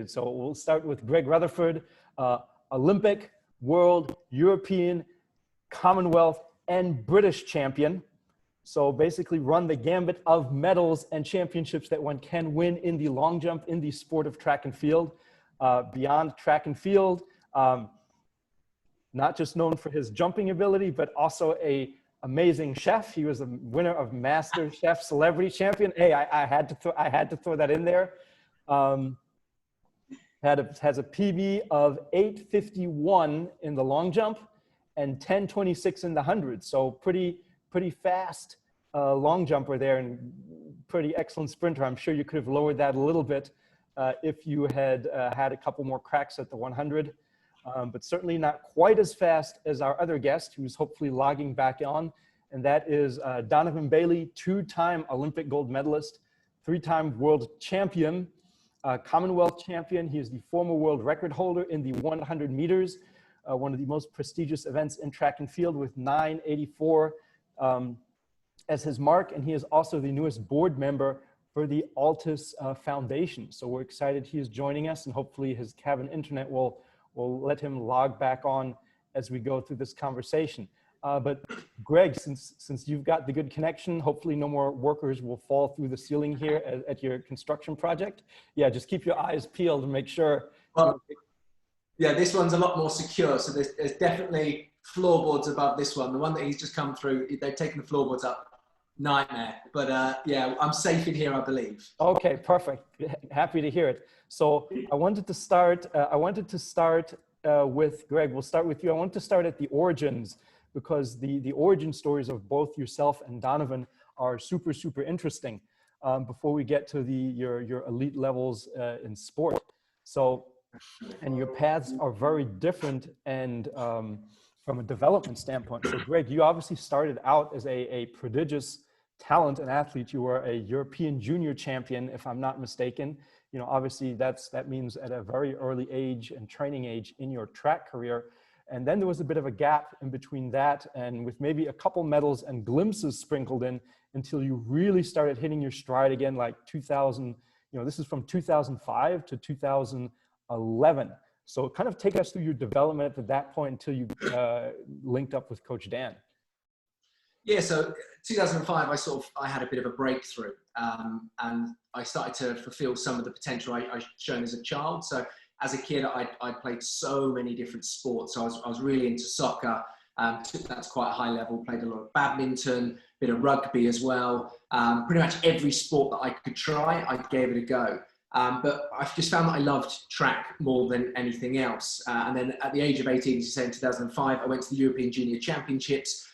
good. So we'll start with Greg Rutherford, Olympic, World, European, Commonwealth, and British champion. So basically run the gambit of medals and championships that one can win in the long jump in the sport of track and field. Beyond track and field, not just known for his jumping ability, but also a amazing chef. He was a winner of Master Chef Celebrity Champion. Hey, I had to throw that in there. Has a PB of 8:51 in the long jump and 10:26 in the 100. So pretty fast long jumper there and pretty excellent sprinter. I'm sure you could have lowered that a little bit if you had had a couple more cracks at the 100. But certainly not quite as fast as our other guest, who's hopefully logging back on, and that is Donovan Bailey, 2-time Olympic gold medalist, 3-time world champion, Commonwealth champion. He is the former world record holder in the 100 meters, one of the most prestigious events in track and field, with 9:84 as his mark, and he is also the newest board member for the ALTIS Foundation. So we're excited he is joining us, and hopefully his cabin internet will let him log back on as we go through this conversation. But Greg, since you've got the good connection, hopefully no more workers will fall through the ceiling here at your construction project. Yeah, just keep your eyes peeled and make sure. Well, yeah, this one's a lot more secure. So there's definitely floorboards above this one. The one that he's just come through, they've taken the floorboards up. Nightmare. But yeah, I'm safe in here, I believe. Okay, perfect. Happy to hear it. So I wanted to start with Greg. We'll start with you. I want to start at the origins, because the origin stories of both yourself and Donovan are super interesting before we get to your elite levels in sport. So, and your paths are very different and from a development standpoint. So Greg, you obviously started out as a prodigious talent and athlete. You were a European junior champion, if I'm not mistaken. You know, obviously that means at a very early age and training age in your track career. And then there was a bit of a gap in between that, and with maybe a couple medals and glimpses sprinkled in until you really started hitting your stride again, like 2000, you know, this is from 2005 to 2011. So kind of take us through your development at that point until you linked up with Coach Dan. Yeah, so 2005, I had a bit of a breakthrough, and I started to fulfill some of the potential I shown as a child. So as a kid, I played so many different sports. So I was really into soccer, took that to quite a high level, played a lot of badminton, a bit of rugby as well. Pretty much every sport that I could try, I gave it a go. But I just found that I loved track more than anything else. And then at the age of 18, as you say, in 2005, I went to the European Junior Championships,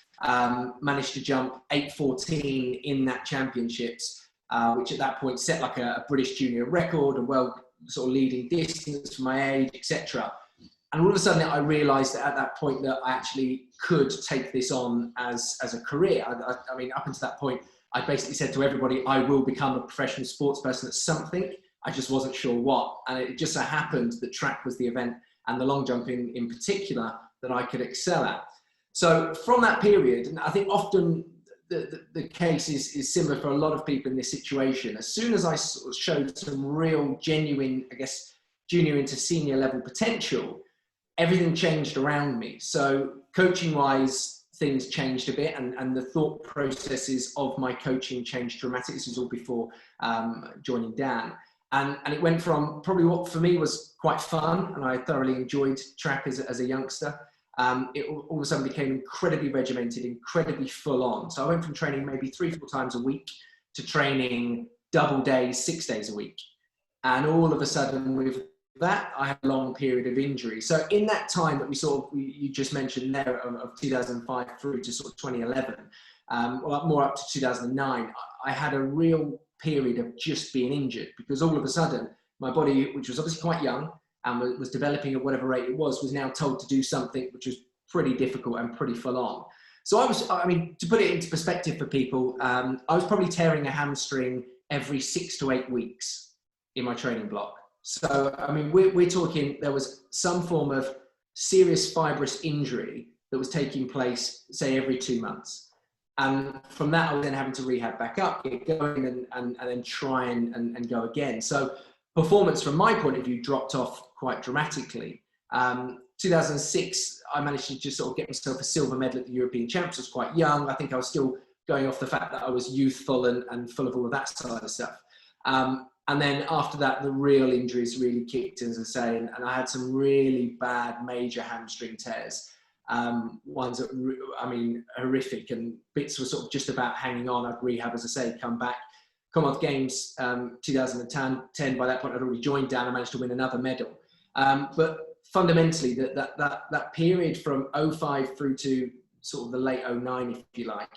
managed to jump 8:14 in that championships, which at that point set like a British junior record, a world sort of leading distance for my age, etc. And all of a sudden I realized that at that point that I actually could take this on as a career. I mean, up until that point, I basically said to everybody, I will become a professional sports person at something. I just wasn't sure what. And it just so happened that track was the event, and the long jumping in particular, that I could excel at. So from that period, and I think often the case is similar for a lot of people in this situation. As soon as I sort of showed some real genuine, I guess, junior into senior level potential, everything changed around me. So coaching wise, things changed a bit, and the thought processes of my coaching changed dramatically. This was all before joining Dan. And it went from probably what for me was quite fun, and I thoroughly enjoyed track as a youngster. It all of a sudden became incredibly regimented, incredibly full on. So I went from training maybe 3-4 times a week to training double days, 6 days a week. And all of a sudden with that, I had a long period of injury. So in that time that you just mentioned there of 2005 through to sort of 2011, well, more up to 2009, I had a real period of just being injured, because all of a sudden my body, which was obviously quite young, and was developing at whatever rate it was now told to do something which was pretty difficult and pretty full on. So I mean, to put it into perspective for people, I was probably tearing a hamstring every 6 to 8 weeks in my training block. So, I mean, we're talking, there was some form of serious fibrous injury that was taking place, say, every 2 months. And from that, I was then having to rehab back up, get going, and then try and go again. So performance from my point of view dropped off quite dramatically. 2006, I managed to just sort of get myself a silver medal at the European Champs. I was quite young. I think I was still going off the fact that I was youthful and full of all of that side of stuff. And then after that, the real injuries really kicked in, as I say, and I had some really bad major hamstring tears. Ones that, I mean, horrific, and bits were sort of just about hanging on. I'd rehab, as I say, come back. Commonwealth Games 2010, by that point I'd already joined Dan. I managed to win another medal. But fundamentally, that period from 05 through to sort of the late 09, if you like,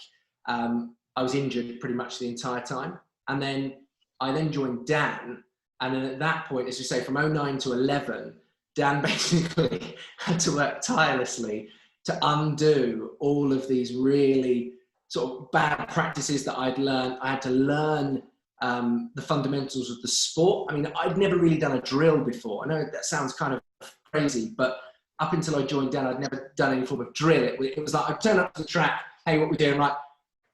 I was injured pretty much the entire time. And then I then joined Dan. And then at that point, as you say, from 09 to 11, Dan basically had to work tirelessly to undo all of these really sort of bad practices that I'd learned. I had to learn the fundamentals of the sport. I mean, I'd never really done a drill before. I know that sounds kind of crazy, but up until I joined Dan, I'd never done any form of drill. It was like, I'd turn up to the track, hey, what we're doing, right?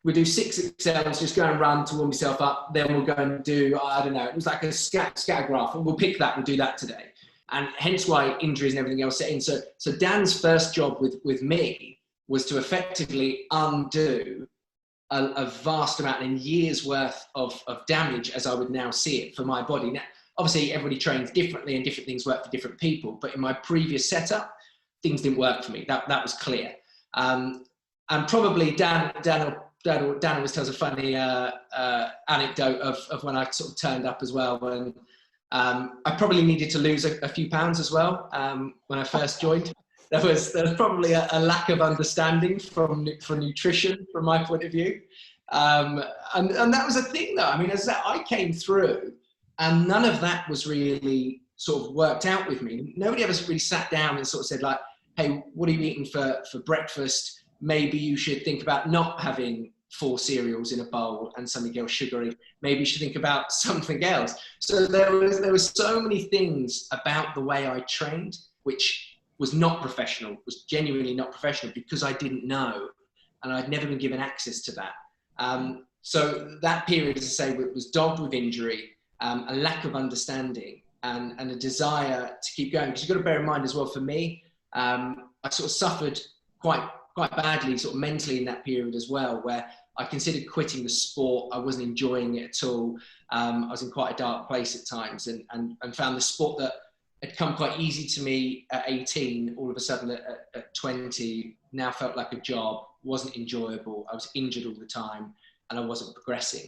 We do 6 excels, just go and run to warm yourself up. Then we'll go and do, I don't know, it was like a scatter graph, and we'll pick that and do that today. And hence why injuries and everything else set in. So Dan's first job with me was to effectively undo a vast amount and years worth of damage as I would now see it for my body. Now, obviously, everybody trains differently and different things work for different people. But in my previous setup, things didn't work for me. That was clear. And probably Dan always tells a funny anecdote of when I sort of turned up as well. When I probably needed to lose a few pounds as well when I first joined. There was probably a lack of understanding for nutrition from my point of view. And that was a thing though. I mean, as I came through and none of that was really sort of worked out with me. Nobody ever really sat down and sort of said like, hey, what are you eating for breakfast? Maybe you should think about not having 4 cereals in a bowl and something else sugary. Maybe you should think about something else. So there was so many things about the way I trained, which was not professional, was genuinely not professional because I didn't know and I'd never been given access to that. So that period, as I say, was dogged with injury, a lack of understanding and a desire to keep going. Because you've got to bear in mind as well, for me, I sort of suffered quite badly sort of mentally in that period as well, where I considered quitting the sport. I wasn't enjoying it at all. I was in quite a dark place at times and found the sport that had come quite easy to me at 18, all of a sudden at 20, now felt like a job, wasn't enjoyable. I was injured all the time and I wasn't progressing.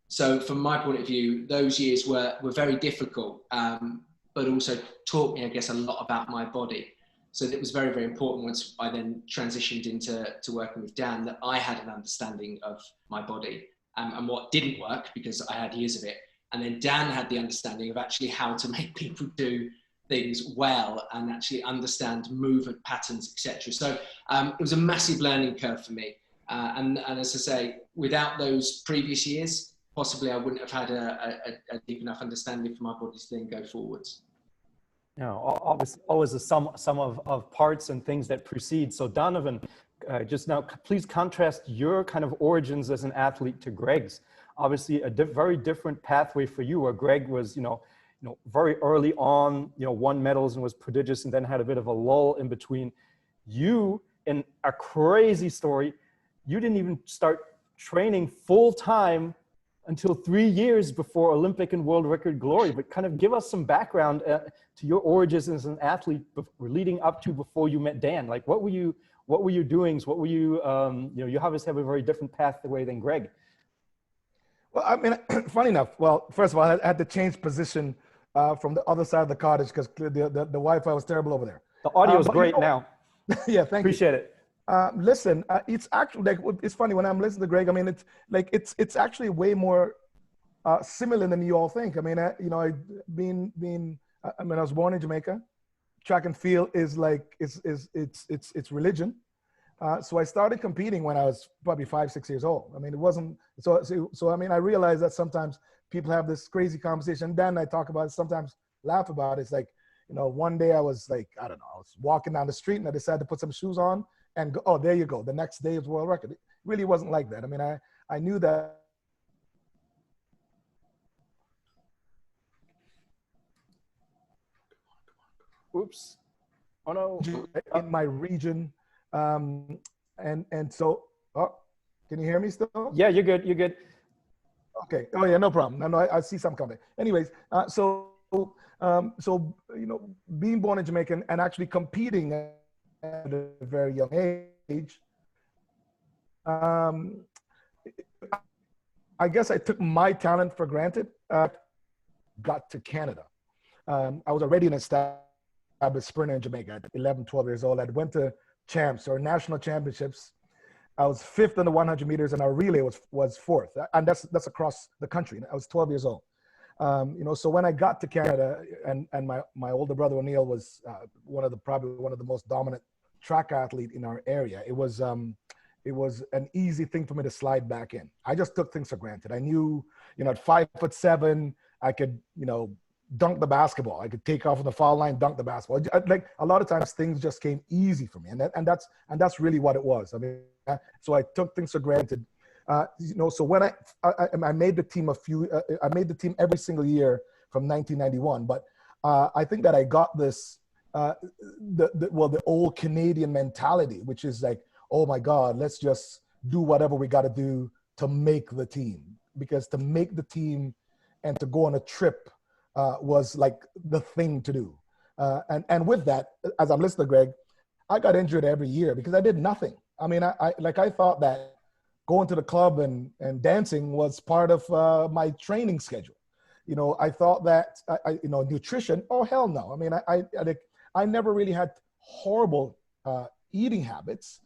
So from my point of view, those years were very difficult, but also taught me, I guess, a lot about my body. So it was very, very important once I then transitioned into working with Dan that I had an understanding of my body and what didn't work because I had years of it. And then Dan had the understanding of actually how to make people do things well and actually understand movement patterns, etc. So it was a massive learning curve for me. And as I say, without those previous years, possibly I wouldn't have had a deep enough understanding for my body to then go forwards. Obviously, always a sum of parts and things that precede. So Donovan, just now, please contrast your kind of origins as an athlete to Greg's. Obviously, a very different pathway for you, where Greg was, very early on, won medals and was prodigious, and then had a bit of a lull in between. You, in a crazy story, you didn't even start training full time until 3 years before Olympic and world record glory. But kind of give us some background to your origins as an athlete leading up to before you met Dan. Like, what were your doings? What were you, you obviously have a very different pathway than Greg. Well, I mean, funny enough, well, first of all, I had to change position from the other side of the cottage because the Wi-Fi was terrible over there. The audio is great now. Yeah, thank Appreciate you. it. Listen, it's actually like, it's funny when I'm listening to Greg. I mean, it's actually way more similar than you all think. I mean, I was born in Jamaica. Track and field is like it's religion. So I started competing when I was probably 5-6 years old. I mean, it wasn't so. I mean, I realized that sometimes people have this crazy conversation. Dan and I talk about it, sometimes laugh about it. It's like, one day I was like, I don't know, I was walking down the street and I decided to put some shoes on and go, oh, there you go. The next day is world record. It really wasn't like that. I mean, I knew that Oops. Oh no. in my region. And so, oh, can you hear me still? Yeah, you're good. You're good. Okay. Oh yeah, no problem. I see some coming. Anyways, so being born in Jamaica and actually competing at a very young age, I guess I took my talent for granted. Got to Canada. I was already an established sprinter in Jamaica at 11, 12 years old. I went to champs or national championships. I was fifth in the 100 meters, and our relay was fourth, and that's across the country. I was 12 years old. So when I got to Canada, and my older brother O'Neill was probably one of the most dominant track athlete in our area. It was an easy thing for me to slide back in. I just took things for granted. I knew, at 5'7", I could, dunk the basketball. I could take off on the foul line, dunk the basketball. Like a lot of times things just came easy for me. And that's really what it was. I mean, so I took things for granted. So when I made the team I made the team every single year from 1991, but I think that I got this, the old Canadian mentality, which is like, oh my God, let's just do whatever we got to do to make the team, because to make the team and to go on a trip was like the thing to do. And with that, as I'm listening to Greg, I got injured every year because I did nothing. I mean, I thought that going to the club and dancing was part of my training schedule. I thought that, nutrition, oh, hell no. I mean, I never really had horrible eating habits,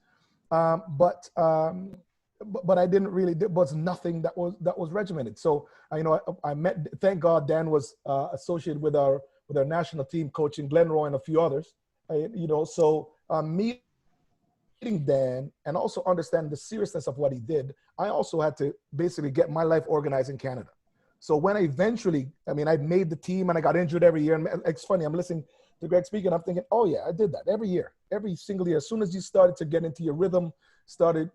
but I didn't really, there was nothing that was regimented. So, I met, thank God, Dan was associated with our national team, coaching Glenn Roy and a few others, meeting Dan and also understanding the seriousness of what he did, I also had to basically get my life organized in Canada. So when I eventually, I made the team and I got injured every year. And it's funny, I'm listening to Greg speaking, I'm thinking, oh yeah, I did that every year, every single year. As soon as you started to get into your rhythm, started,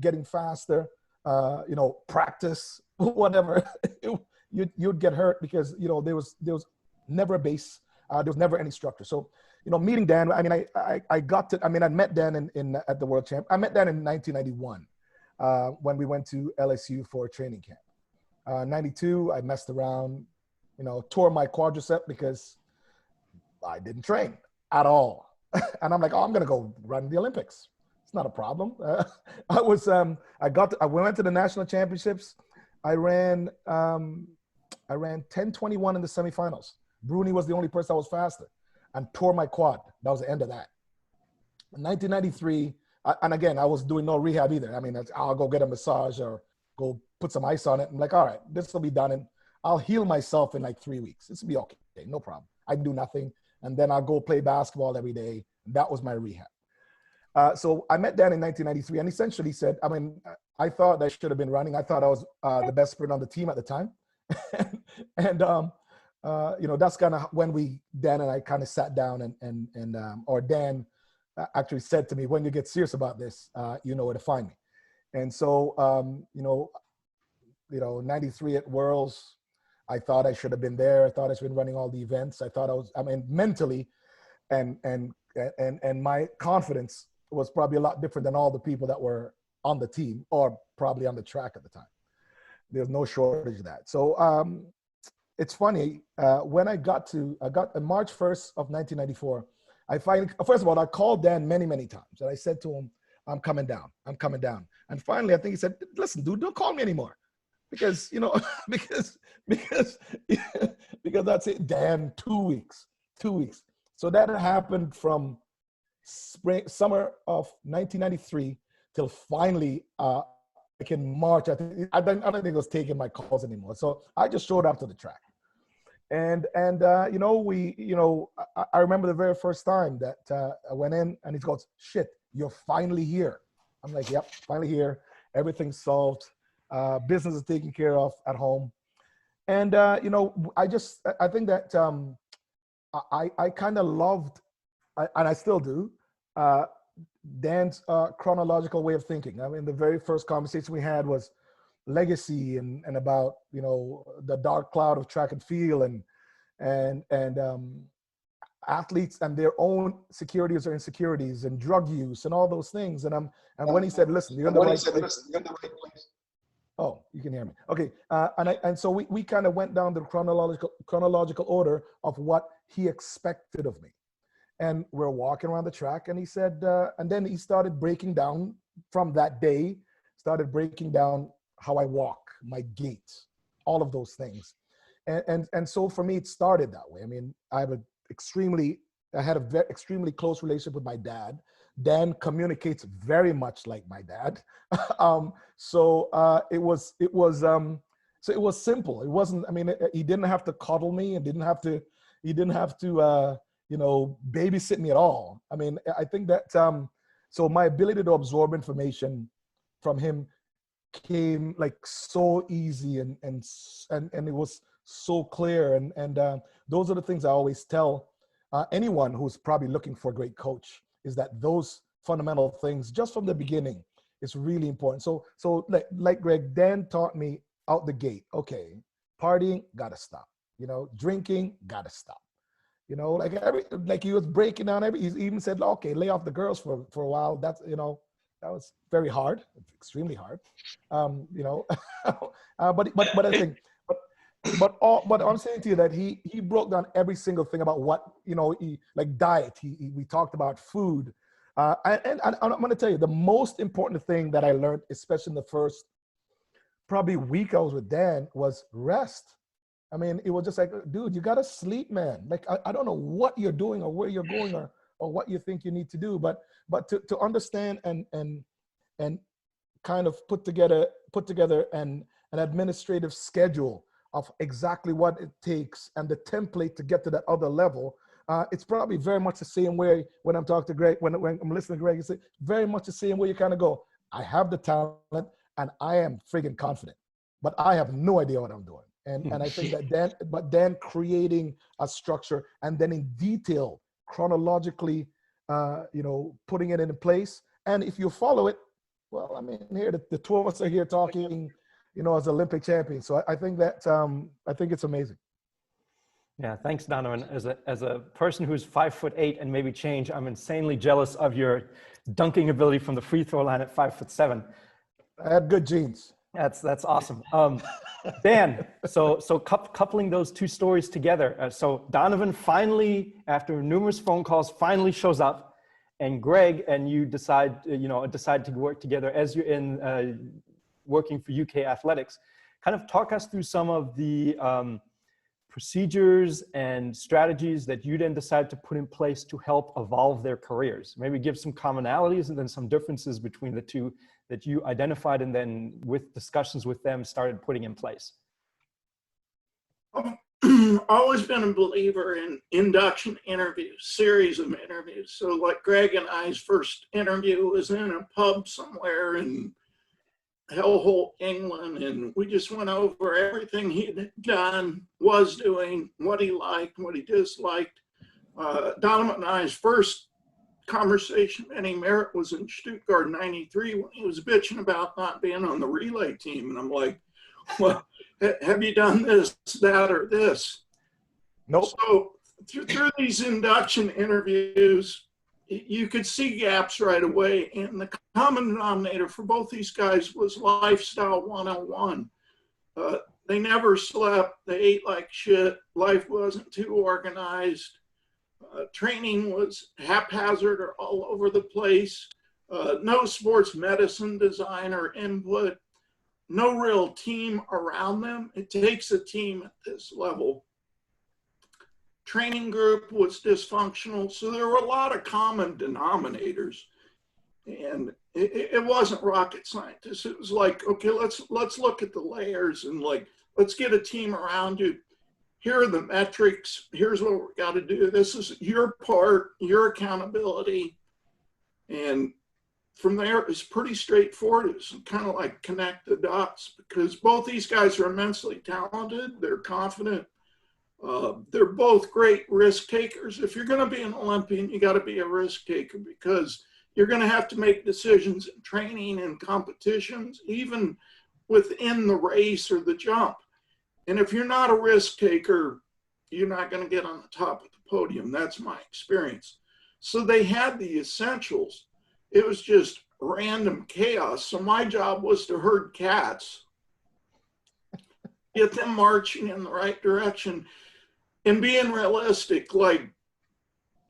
getting faster, practice, whatever, you'd get hurt because, there was never a base. There was never any structure. So, meeting Dan, I met Dan at the World Champ. I met Dan in 1991 when we went to LSU for a training camp. 92, I messed around, tore my quadricep because I didn't train at all. And I'm like, oh, I'm going to go run the Olympics. It's not a problem. I went to the national championships. I ran 10:21 in the semifinals. Bruni was the only person that was faster, and tore my quad. That was the end of that. In 1993, and again, I was doing no rehab either. I mean, I'll go get a massage or go put some ice on it. I'm like, all right, this will be done, and I'll heal myself in like 3 weeks. This will be okay, no problem. I can do nothing, and then I'll go play basketball every day. That was my rehab. So I met Dan in 1993, and essentially said, I thought I should have been running. I thought I was the best sprinter on the team at the time. And that's kind of when Dan and I kind of sat down or Dan actually said to me, when you get serious about this, you know where to find me. And so, 93 at Worlds, I thought I should have been there. I thought I should have been running all the events. I thought mentally and my confidence was probably a lot different than all the people that were on the team or probably on the track at the time. There's no shortage of that. So it's funny, when I got on March 1st of 1994, first of all, I called Dan many, many times. And I said to him, I'm coming down. And finally, I think he said, listen, dude, don't call me anymore. Because, because that's it, Dan, 2 weeks. So that happened from summer of 1993 till finally, like in March, I don't think it was taking my calls anymore. So I just showed up to the track. And I remember the very first time that I went in and he goes, shit, you're finally here. I'm like, yep, finally here. Everything's solved. Business is taken care of at home. And, I think that I kind of loved, and I still do, Dan's chronological way of thinking. The very first conversation we had was legacy and about, the dark cloud of track and field. And athletes and their own securities or insecurities and drug use and all those things. And when he said, listen, you're in the right place. Oh, you can hear me. Okay. And so we kind of went down the chronological order of what he expected of me. And we're walking around the track, and he said, and then he started breaking down from that day, started breaking down how I walk, my gait, all of those things. And so for me, it started that way. I mean, I had a very extremely close relationship with my dad. Dan communicates very much like my dad. So it was simple. It wasn't, I mean, he didn't have to coddle me and didn't have to babysit me at all. I mean, I think that, so my ability to absorb information from him came like so easy and it was so clear. And those are the things I always tell anyone who's probably looking for a great coach, is that those fundamental things just from the beginning is really important. So like Greg, Dan taught me out the gate, okay, partying, gotta stop. Drinking, gotta stop. Like he was breaking down he even said, okay, lay off the girls for a while. That's, that was very hard, extremely hard. But I think, but I'm saying to you that he broke down every single thing about what, like diet. We talked about food. And I'm going to tell you, the most important thing that I learned, especially in the first probably week I was with Dan, was rest. I mean, it was just like, dude, you got to sleep, man. Like, I don't know what you're doing or where you're going or what you think you need to do, but to understand and kind of put together an administrative schedule of exactly what it takes and the template to get to that other level. It's probably very much the same way when I'm talking to Greg, when I'm listening to Greg, it's very much the same way you kind of go, I have the talent and I am friggin' confident, but I have no idea what I'm doing. And I think that Dan creating a structure and then in detail, chronologically, putting it into place. And if you follow it, well, I mean, here, the two of us are here talking, as Olympic champions. So I think that, I think it's amazing. Yeah, thanks, Donovan. As a person who's 5'8" and maybe change, I'm insanely jealous of your dunking ability from the free throw line at 5'7". I have good genes. That's awesome. Dan, so coupling those two stories together. So Donovan finally, after numerous phone calls, finally shows up, and Greg and you decide to work together as you're in working for UK Athletics. Kind of talk us through some of the procedures and strategies that you then decide to put in place to help evolve their careers. Maybe give some commonalities and then some differences between the two that you identified and then with discussions with them started putting in place. I've always been a believer in induction interviews, series of interviews. So like Greg and I's first interview was in a pub somewhere in Hellhole, England, and we just went over everything he'd done, was doing, what he liked, what he disliked. Donovan and I's first conversation of any merit was in Stuttgart 93 when he was bitching about not being on the relay team. And I'm like, well, have you done this, that, or this? Nope. So through these induction interviews, you could see gaps right away. And the common denominator for both these guys was lifestyle 101. They never slept. They ate like shit. Life wasn't too organized. Training was haphazard or all over the place. No sports medicine designer input. No real team around them. It takes a team at this level. Training group was dysfunctional. So there were a lot of common denominators. And it wasn't rocket science. It was like, okay, let's look at the layers and like, let's get a team around you. Here are the metrics. Here's what we got to do. This is your part, your accountability. And from there, it's pretty straightforward. It's kind of like connect the dots because both these guys are immensely talented. They're confident. They're both great risk takers. If you're going to be an Olympian, you got to be a risk taker because you're going to have to make decisions in training and competitions, even within the race or the jump. And if you're not a risk taker, you're not going to get on the top of the podium. That's my experience. So they had the essentials. It was just random chaos. So my job was to herd cats, get them marching in the right direction, and being realistic. Like,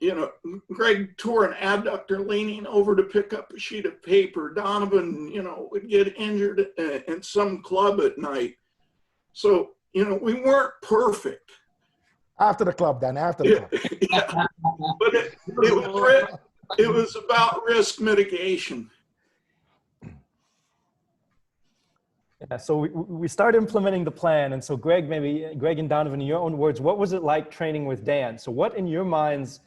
you know, Greg tore an adductor leaning over to pick up a sheet of paper. Donovan, you know, would get injured in some club at night. So, you know, we weren't perfect. After the club, then, after the club. Yeah. But it was about risk mitigation. Yeah, so we started implementing the plan. And so Greg and Donovan, in your own words, what was it like training with Dan? So what in your minds,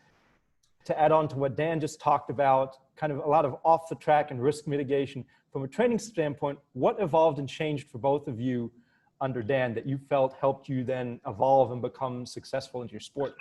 to add on to what Dan just talked about, kind of a lot of off the track and risk mitigation, from a training standpoint, what evolved and changed for both of you under Dan that you felt helped you then evolve and become successful in your sport?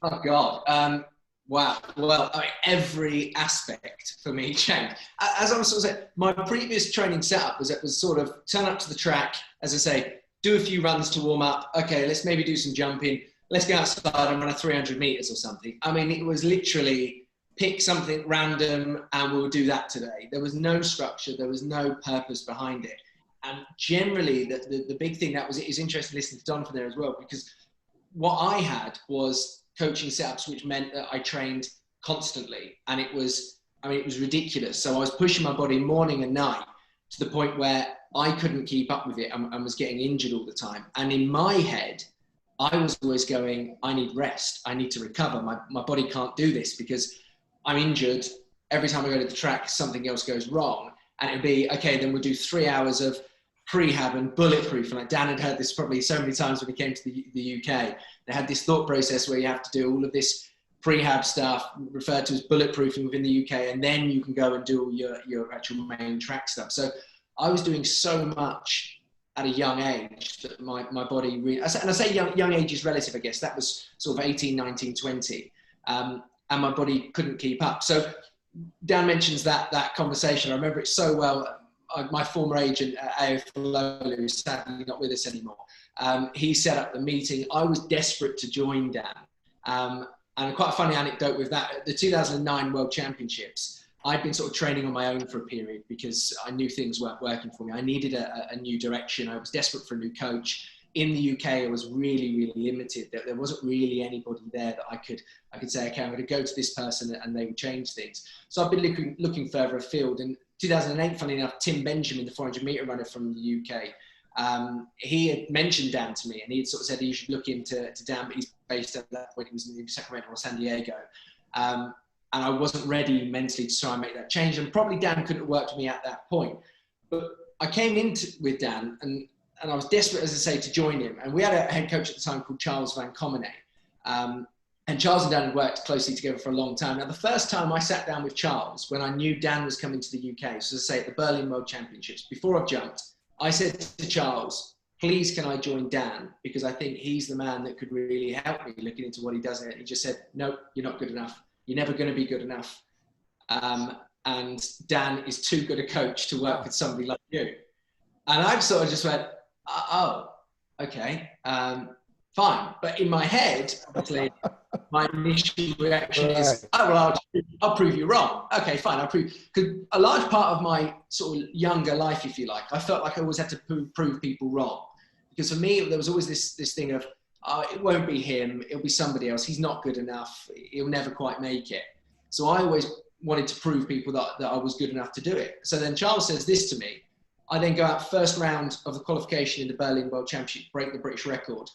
Oh God. Wow. Well, I mean, every aspect for me changed. As I was sort of saying, my previous training setup was sort of turn up to the track, as I say, do a few runs to warm up. Okay, let's maybe do some jumping. Let's go outside and run a 300 meters or something. I mean, it was literally pick something random and we'll do that today. There was no structure. There was no purpose behind it. And generally, the big thing that was, it is interesting listening to Donovan there as well, because what I had was coaching setups, which meant that I trained constantly. And it was, I mean, it was ridiculous. So I was pushing my body morning and night to the point where I couldn't keep up with it and was getting injured all the time. And in my head, I was always going, I need rest. I need to recover. My body can't do this because I'm injured. Every time I go to the track, something else goes wrong. And it'd be, okay, then we'll do 3 hours of prehab and bulletproof. And like Dan had heard this probably so many times when he came to the UK. They had this thought process where you have to do all of this prehab stuff, referred to as bulletproofing within the UK, and then you can go and do all your actual main track stuff. So I was doing so much at a young age that my body really, and I say young age is relative, I guess. That was sort of 18, 19, 20. And my body couldn't keep up. So Dan mentions that conversation. I remember it so well. My former agent at AFL, who's sadly not with us anymore, he set up the meeting. I was desperate to join Dan. And quite a funny anecdote with that, the 2009 World Championships, I'd been sort of training on my own for a period because I knew things weren't working for me. I needed a new direction. I was desperate for a new coach. In the UK, I was really, really limited. There wasn't really anybody there that I could say, okay, I'm going to go to this person and they would change things. So I've been looking further afield. In 2008, funny enough, Tim Benjamin, the 400 meter runner from the UK, he had mentioned Dan to me and he had sort of said you should look into Dan, but he's based at that point, he was in Sacramento or San Diego. And I wasn't ready mentally to try and make that change. And probably Dan couldn't have worked with me at that point. But I came in with Dan and I was desperate, as I say, to join him. And we had a head coach at the time called Charles Van Commenay. And Charles and Dan had worked closely together for a long time. Now, the first time I sat down with Charles, when I knew Dan was coming to the UK, so as I say, at the Berlin World Championships, before I jumped, I said to Charles, please, can I join Dan? Because I think he's the man that could really help me looking into what he does. And he just said, nope, you're not good enough. You're never going to be good enough. And Dan is too good a coach to work with somebody like you. And I sort of just went, oh, okay, fine. But in my head, obviously, my initial reaction is, oh, well, I'll prove you wrong. Okay, fine, I'll prove. Because a large part of my sort of younger life, if you like, I felt like I always had to prove people wrong. Because for me, there was always this thing of, it won't be him, it'll be somebody else. He's not good enough. He'll never quite make it. So I always wanted to prove people that I was good enough to do it. So then Charles says this to me. I then go out first round of the qualification in the Berlin World Championship, break the British record,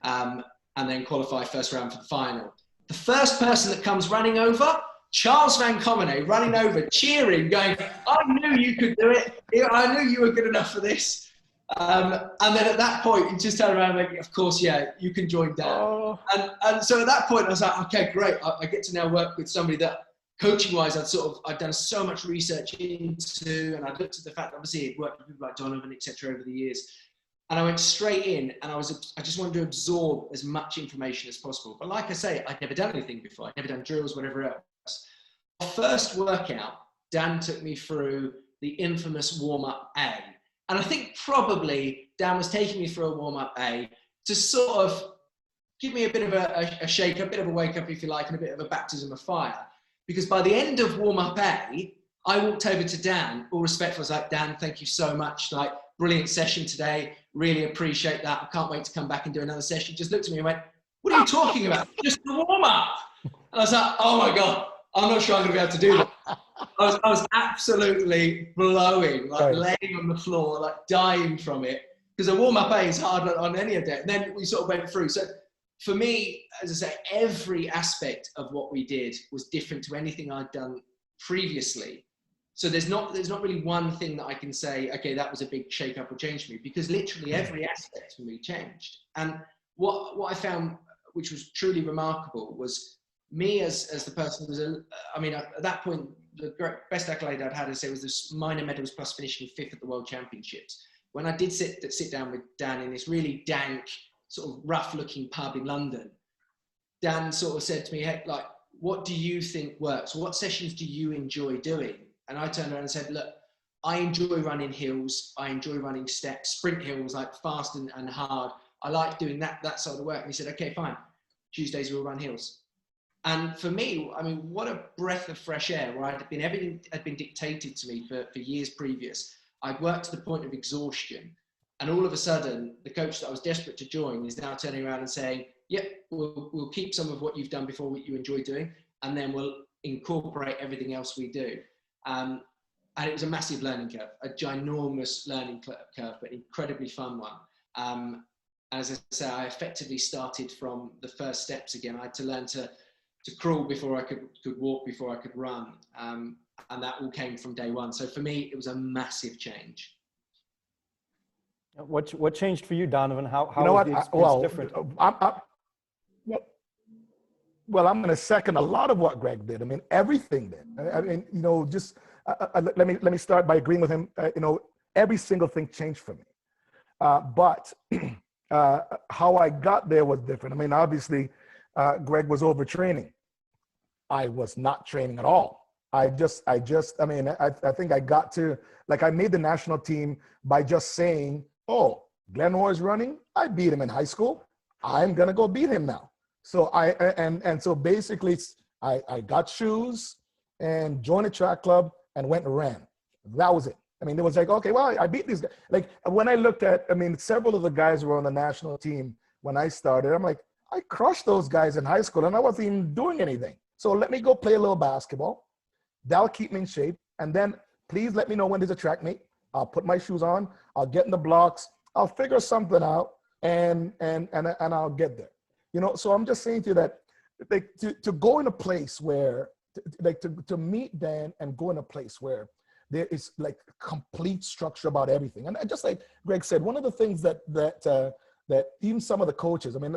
and then qualify first round for the final. The first person that comes running over, Charles Van Commenay, running over, cheering, going, I knew you could do it. I knew you were good enough for this. And then at that point, he just turned around and went, of course, yeah, you can join Dan. Oh. And so at that point, I was like, okay, great. I get to now work with somebody that, coaching-wise, I'd done so much research into, and I looked at the fact, obviously, I'd worked with people like Donovan, etc., over the years. And I went straight in, and I just wanted to absorb as much information as possible. But like I say, I'd never done anything before. I'd never done drills, whatever else. The first workout, Dan took me through the infamous warm-up A. And I think probably Dan was taking me through a warm-up A to sort of give me a bit of a shake, a bit of a wake up, if you like, and a bit of a baptism of fire. Because by the end of warm-up A, I walked over to Dan, all respectful. I was like, Dan, thank you so much. Like, brilliant session today. Really appreciate that. I can't wait to come back and do another session. He just looked at me and went, what are you talking about? Just a warm-up. And I was like, oh my God, I'm not sure I'm going to be able to do that. I was absolutely blowing, like laying on the floor, like dying from it. Because a warm-up A is hard on any of that. And then we sort of went through. So for me, as I say, every aspect of what we did was different to anything I'd done previously. So there's not really one thing that I can say, okay, that was a big shake-up or change for me, because literally every aspect for me changed. And what I found, which was truly remarkable, was me as the person who was, I mean, at that point, the best accolade I'd had to say was this minor medals plus finishing 5th at the World Championships. When I did sit down with Dan in this really dank, sort of rough-looking pub in London, Dan sort of said to me, hey, like, what do you think works? What sessions do you enjoy doing? And I turned around and said, look, I enjoy running hills. I enjoy running steps, sprint hills, like fast and hard. I like doing that sort of work. And he said, okay, fine. Tuesdays we'll run hills. And for me, I mean, what a breath of fresh air, where everything had been dictated to me for years previous. I'd worked to the point of exhaustion. And all of a sudden, the coach that I was desperate to join is now turning around and saying, yep, we'll keep some of what you've done before, what you enjoy doing, and then we'll incorporate everything else we do. And it was a massive learning curve, a ginormous learning curve, but incredibly fun one. As I say, I effectively started from the first steps again. I had to learn to crawl before I could walk, before I could run. And that all came from day one. So for me, it was a massive change. What changed for you, Donovan? How you know was the experience different? Well, I'm going to second a lot of what Greg did. I mean, everything did. I mean, you know, just let me start by agreeing with him. You know, every single thing changed for me. But how I got there was different. I mean, obviously, Greg was overtraining. I was not training at all. I mean, I think I got to, like, I made the national team by just saying, oh, Glenn Moore's running. I beat him in high school. I'm going to go beat him now. So so basically I got shoes and joined a track club and went and ran. That was it. I mean, it was like, okay, well, I beat these guys. Like, when I looked at, I mean, several of the guys who were on the national team when I started, I'm like, I crushed those guys in high school and I wasn't even doing anything. So let me go play a little basketball. That'll keep me in shape. And then please let me know when there's a track meet. I'll put my shoes on. I'll get in the blocks. I'll figure something out and I'll get there. You know, so I'm just saying to you that, like, to go in a place where, to meet Dan and go in a place where there is like complete structure about everything. And just like Greg said, one of the things that even some of the coaches, I mean,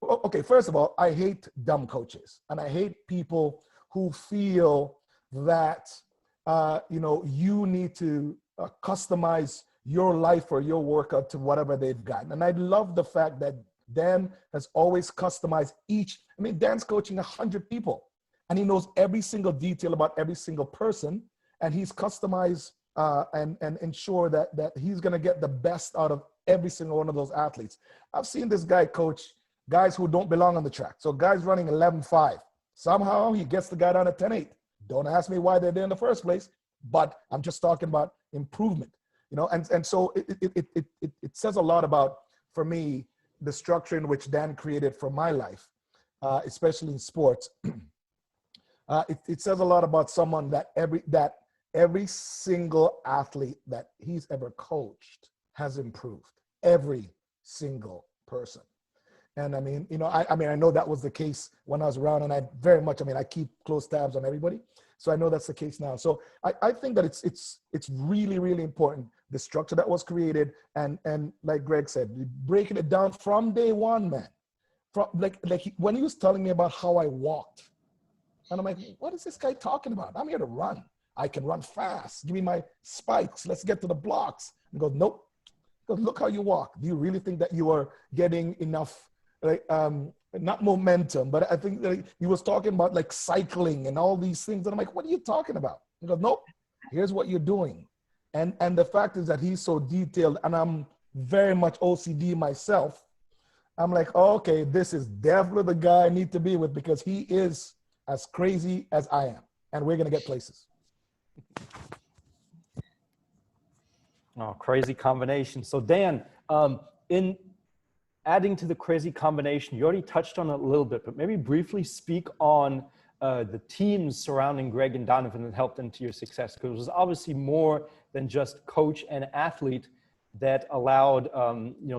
okay, first of all, I hate dumb coaches, and I hate people who feel that, you know, you need to customize your life or your workout to whatever they've got. And I love the fact that Dan has always customized each. I mean, Dan's coaching 100 people, and he knows every single detail about every single person, and he's customized and ensure that he's going to get the best out of every single one of those athletes. I've seen this guy coach guys who don't belong on the track. So guys running 11.5. Somehow he gets the guy down at 10.8. Don't ask me why they're there in the first place, but I'm just talking about improvement, you know. And so it says a lot about, for me, the structure in which Dan created for my life, especially in sports. It says a lot about someone that every single athlete that he's ever coached has improved. Every single person. And I mean, you know, I mean, I know that was the case when I was around, and I very much, I mean, I keep close tabs on everybody. So I know that's the case now. So I think that it's really, really important, the structure that was created, and like Greg said, breaking it down from day one, man. From like when he was telling me about how I walked, and I'm like, what is this guy talking about? I'm here to run. I can run fast. Give me my spikes. Let's get to the blocks. And he goes, nope. He goes, look how you walk. Do you really think that you are getting enough, like, not momentum, but I think that he was talking about like cycling and all these things. And I'm like, what are you talking about? He goes, nope, here's what you're doing. And the fact is that he's so detailed, and I'm very much OCD myself. I'm like, oh, okay, this is definitely the guy I need to be with because he is as crazy as I am, and we're gonna get places. Oh, crazy combination. So Dan, in adding to the crazy combination, you already touched on it a little bit, but maybe briefly speak on the teams surrounding Greg and Donovan that helped into your success, because it was obviously more than just coach and athlete that allowed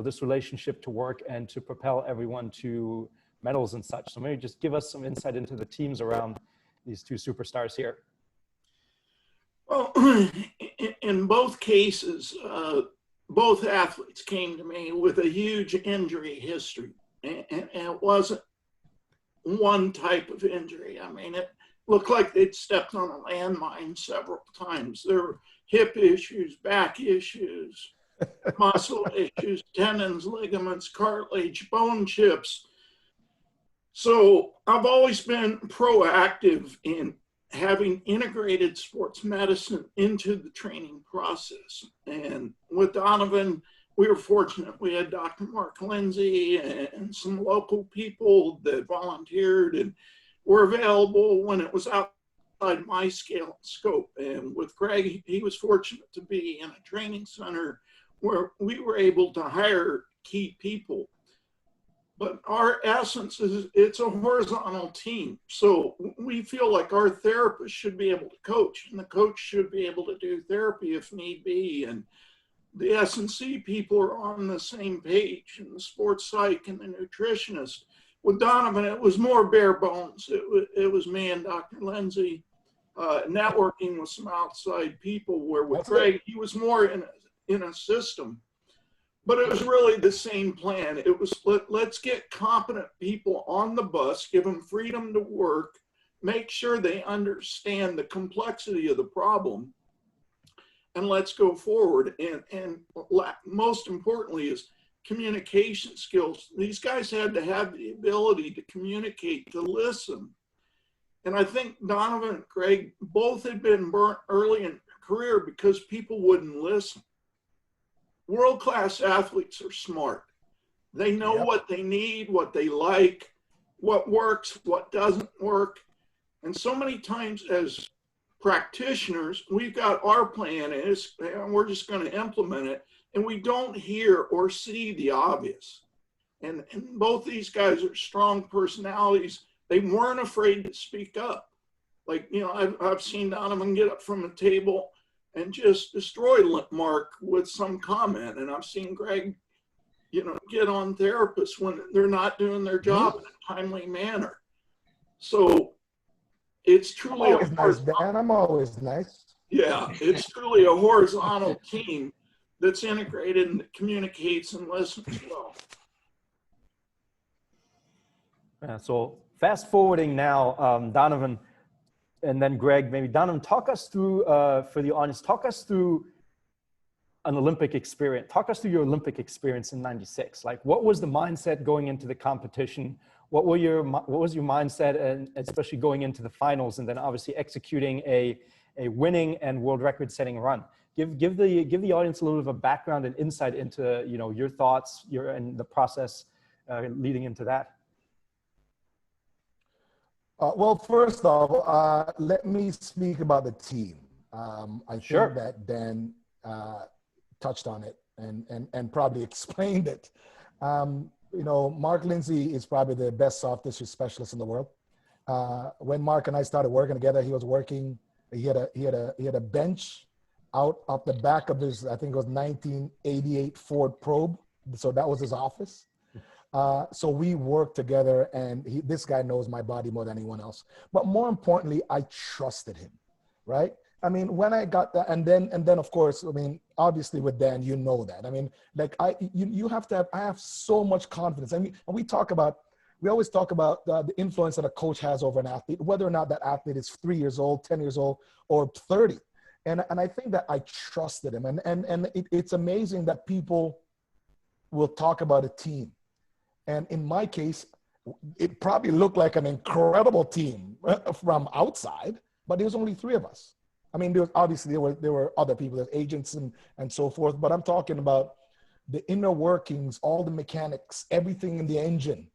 this relationship to work and to propel everyone to medals and such. So maybe just give us some insight into the teams around these two superstars here. Well, in both cases, both athletes came to me with a huge injury history, and it wasn't one type of injury. I mean, it looked like they'd stepped on a landmine several times. There were hip issues, back issues, muscle issues, tendons, ligaments, cartilage, bone chips. So I've always been proactive in having integrated sports medicine into the training process. And with Donovan, we were fortunate. We had Dr. Mark Lindsay and some local people that volunteered and were available when it was outside my scale and scope. And with Greg, he was fortunate to be in a training center where we were able to hire key people. But our essence is it's a horizontal team. So we feel like our therapist should be able to coach, and the coach should be able to do therapy if need be. And the S&C people are on the same page, and the sports psych and the nutritionist. With Donovan, it was more bare bones. It was me and Dr. Lindsay networking with some outside people, where with Greg, he was more in a system. But it was really the same plan. It was, let's get competent people on the bus, give them freedom to work, make sure they understand the complexity of the problem, and let's go forward. And most importantly is communication skills. These guys had to have the ability to communicate, to listen. And I think Donovan and Greg both had been burnt early in their career because people wouldn't listen. World-class athletes are smart. They know what they need, what they like, what works, what doesn't work. And so many times as practitioners, we've got our plan and we're just going to implement it, and we don't hear or see the obvious. And both these guys are strong personalities. They weren't afraid to speak up. Like, I've seen Donovan get up from a table and just destroy Mark with some comment. And I've seen Greg, get on therapists when they're not doing their job in a timely manner. So it's truly I'm always nice. Yeah, it's truly a horizontal team that's integrated and that communicates and listens well. So fast forwarding now, Donovan, and then Greg, maybe Donovan, talk us through, for the audience, talk us through an Olympic experience. Talk us through your Olympic experience in '96. Like, what was the mindset going into the competition? What was your mindset, and especially going into the finals, and then obviously executing a winning and world record setting run? Give the audience a little bit of a background and insight into your thoughts, and the process leading into that. Well, first off, let me speak about the team. I think that Dan touched on it and probably explained it. Mark Lindsay is probably the best soft tissue specialist in the world. When Mark and I started working together, he was working. He had a bench out of the back of his, I think it was 1988 Ford Probe. So that was his office. So we worked together, and this guy knows my body more than anyone else. But more importantly, I trusted him, right? I mean, when I got that, and then of course, I mean, obviously with Dan, that. I mean, like you have to have, I have so much confidence. I mean, we always talk about the influence that a coach has over an athlete, whether or not that athlete is 3 years old, 10 years old, or 30. And I think that I trusted him. And it's amazing that people will talk about a team. And in my case, it probably looked like an incredible team from outside, but there was only 3 of us. I mean, there were other people, there's agents and so forth, but I'm talking about the inner workings, all the mechanics, everything in the engine,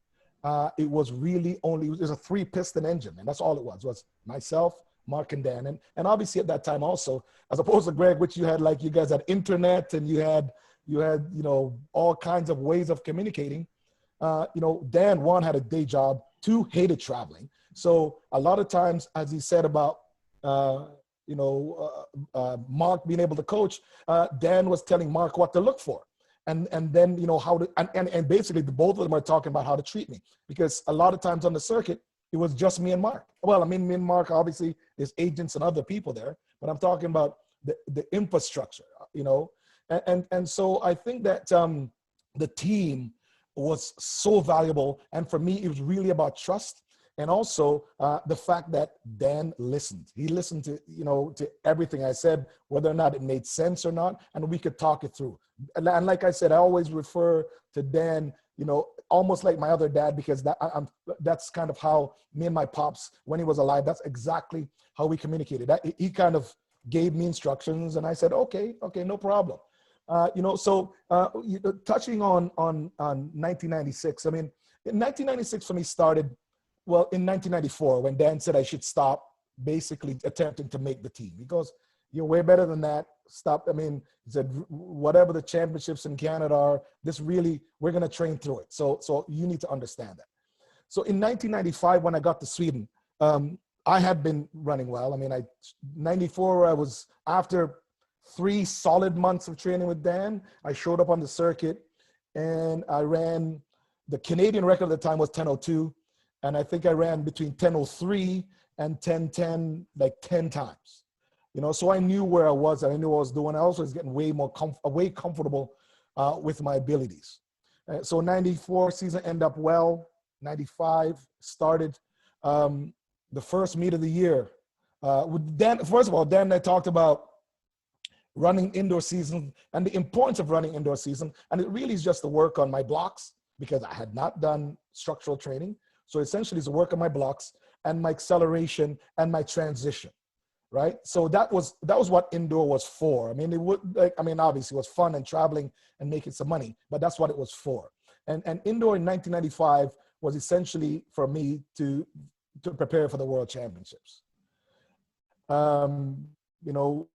it was really only, it was a 3-piston engine, and that's all it was myself, Mark, and Dan. And obviously at that time also, as opposed to Greg, which you had, like, you guys had internet, and you had, you know, all kinds of ways of communicating. You know, Dan, one, had a day job, two, hated traveling. So a lot of times, as he said about, you know, Mark being able to coach, Dan was telling Mark what to look for. And then, you know, how to, and basically the both of them are talking about how to treat me, because a lot of times on the circuit, it was just me and Mark. Well, I mean, me and Mark, obviously there's agents and other people there, but I'm talking about the infrastructure, you know? And so I think that the team was so valuable. And for me, it was really about trust. And also the fact that Dan listened. He listened to, you know, to everything I said, whether or not it made sense or not, and we could talk it through. And like I said, I always refer to Dan, you know, almost like my other dad, because that's kind of how me and my pops, when he was alive, that's exactly how we communicated. He kind of gave me instructions, and I said, okay, no problem. You know, so touching on 1996, I mean, in 1996 for me started, well, in 1994, when Dan said I should stop basically attempting to make the team. He goes, you're way better than that. Stop. I mean, he said, whatever the championships in Canada are, this really, we're going to train through it. So you need to understand that. So in 1995, when I got to Sweden, I had been running well. I mean, 94, I was, after 3 solid months of training with Dan, I showed up on the circuit and I ran, the Canadian record at the time was 10:02. And I think I ran between 10:03 and 10:10, like 10 times. You know, so I knew where I was and I knew what I was doing. I also was getting way more way comfortable with my abilities. So 94 season ended up well. 95 started the first meet of the year. With Dan, first of all, Dan and I talked about running indoor season and the importance of running indoor season. And it really is just to work on my blocks, because I had not done structural training. So essentially it's a work on my blocks and my acceleration and my transition, right? So that was what indoor was for. I mean, it would, like, I mean, obviously it was fun and traveling and making some money, but that's what it was for. And indoor in 1995 was essentially for me to prepare for the World Championships. You know,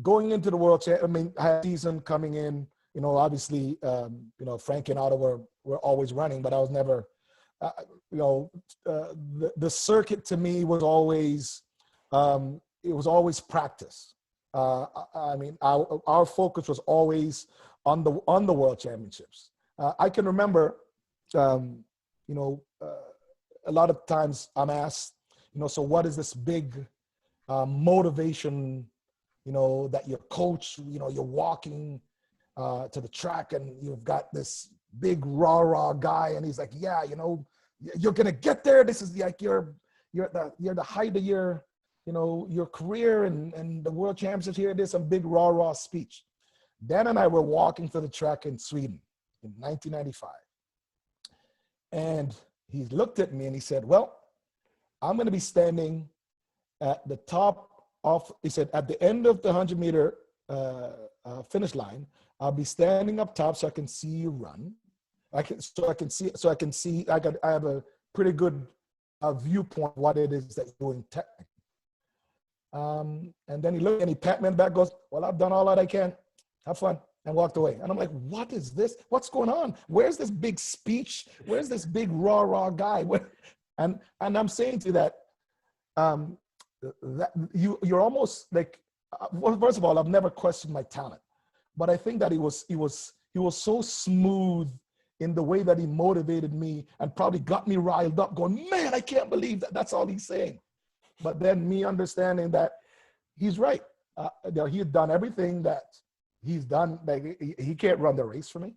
going into the World I mean, I had a season coming in, you know, obviously, you know, Frank and Otto were always running, but I was never, you know, the circuit to me was always, it was always practice. I mean, our focus was always on the World Championships. I can remember, you know, a lot of times I'm asked, you know, so what is this big motivation, you know, that your coach, you know, you're walking to the track and you've got this big rah guy, and he's like, yeah, you know, you're gonna get there. This is like you're the height of your, you know, your career, and the World Championships here. There's some big rah speech. Dan and I were walking to the track in Sweden in 1995, and he looked at me and he said, well, I'm gonna be standing at the top of, he said, at the end of the 100-meter finish line, I'll be standing up top so I can see you run. I have a pretty good viewpoint of what it is that you're doing technically. And then he looked and he pat me on the back, goes, well, I've done all that I can. Have fun. And walked away. And I'm like, what is this? What's going on? Where's this big speech? Where's this big rah guy? And I'm saying to you that, that you're almost like, well, first of all, I've never questioned my talent, but I think that he was so smooth in the way that he motivated me and probably got me riled up, going, man, I can't believe that that's all he's saying. But then me understanding that he's right. He had done everything that he's done. Like, he can't run the race for me.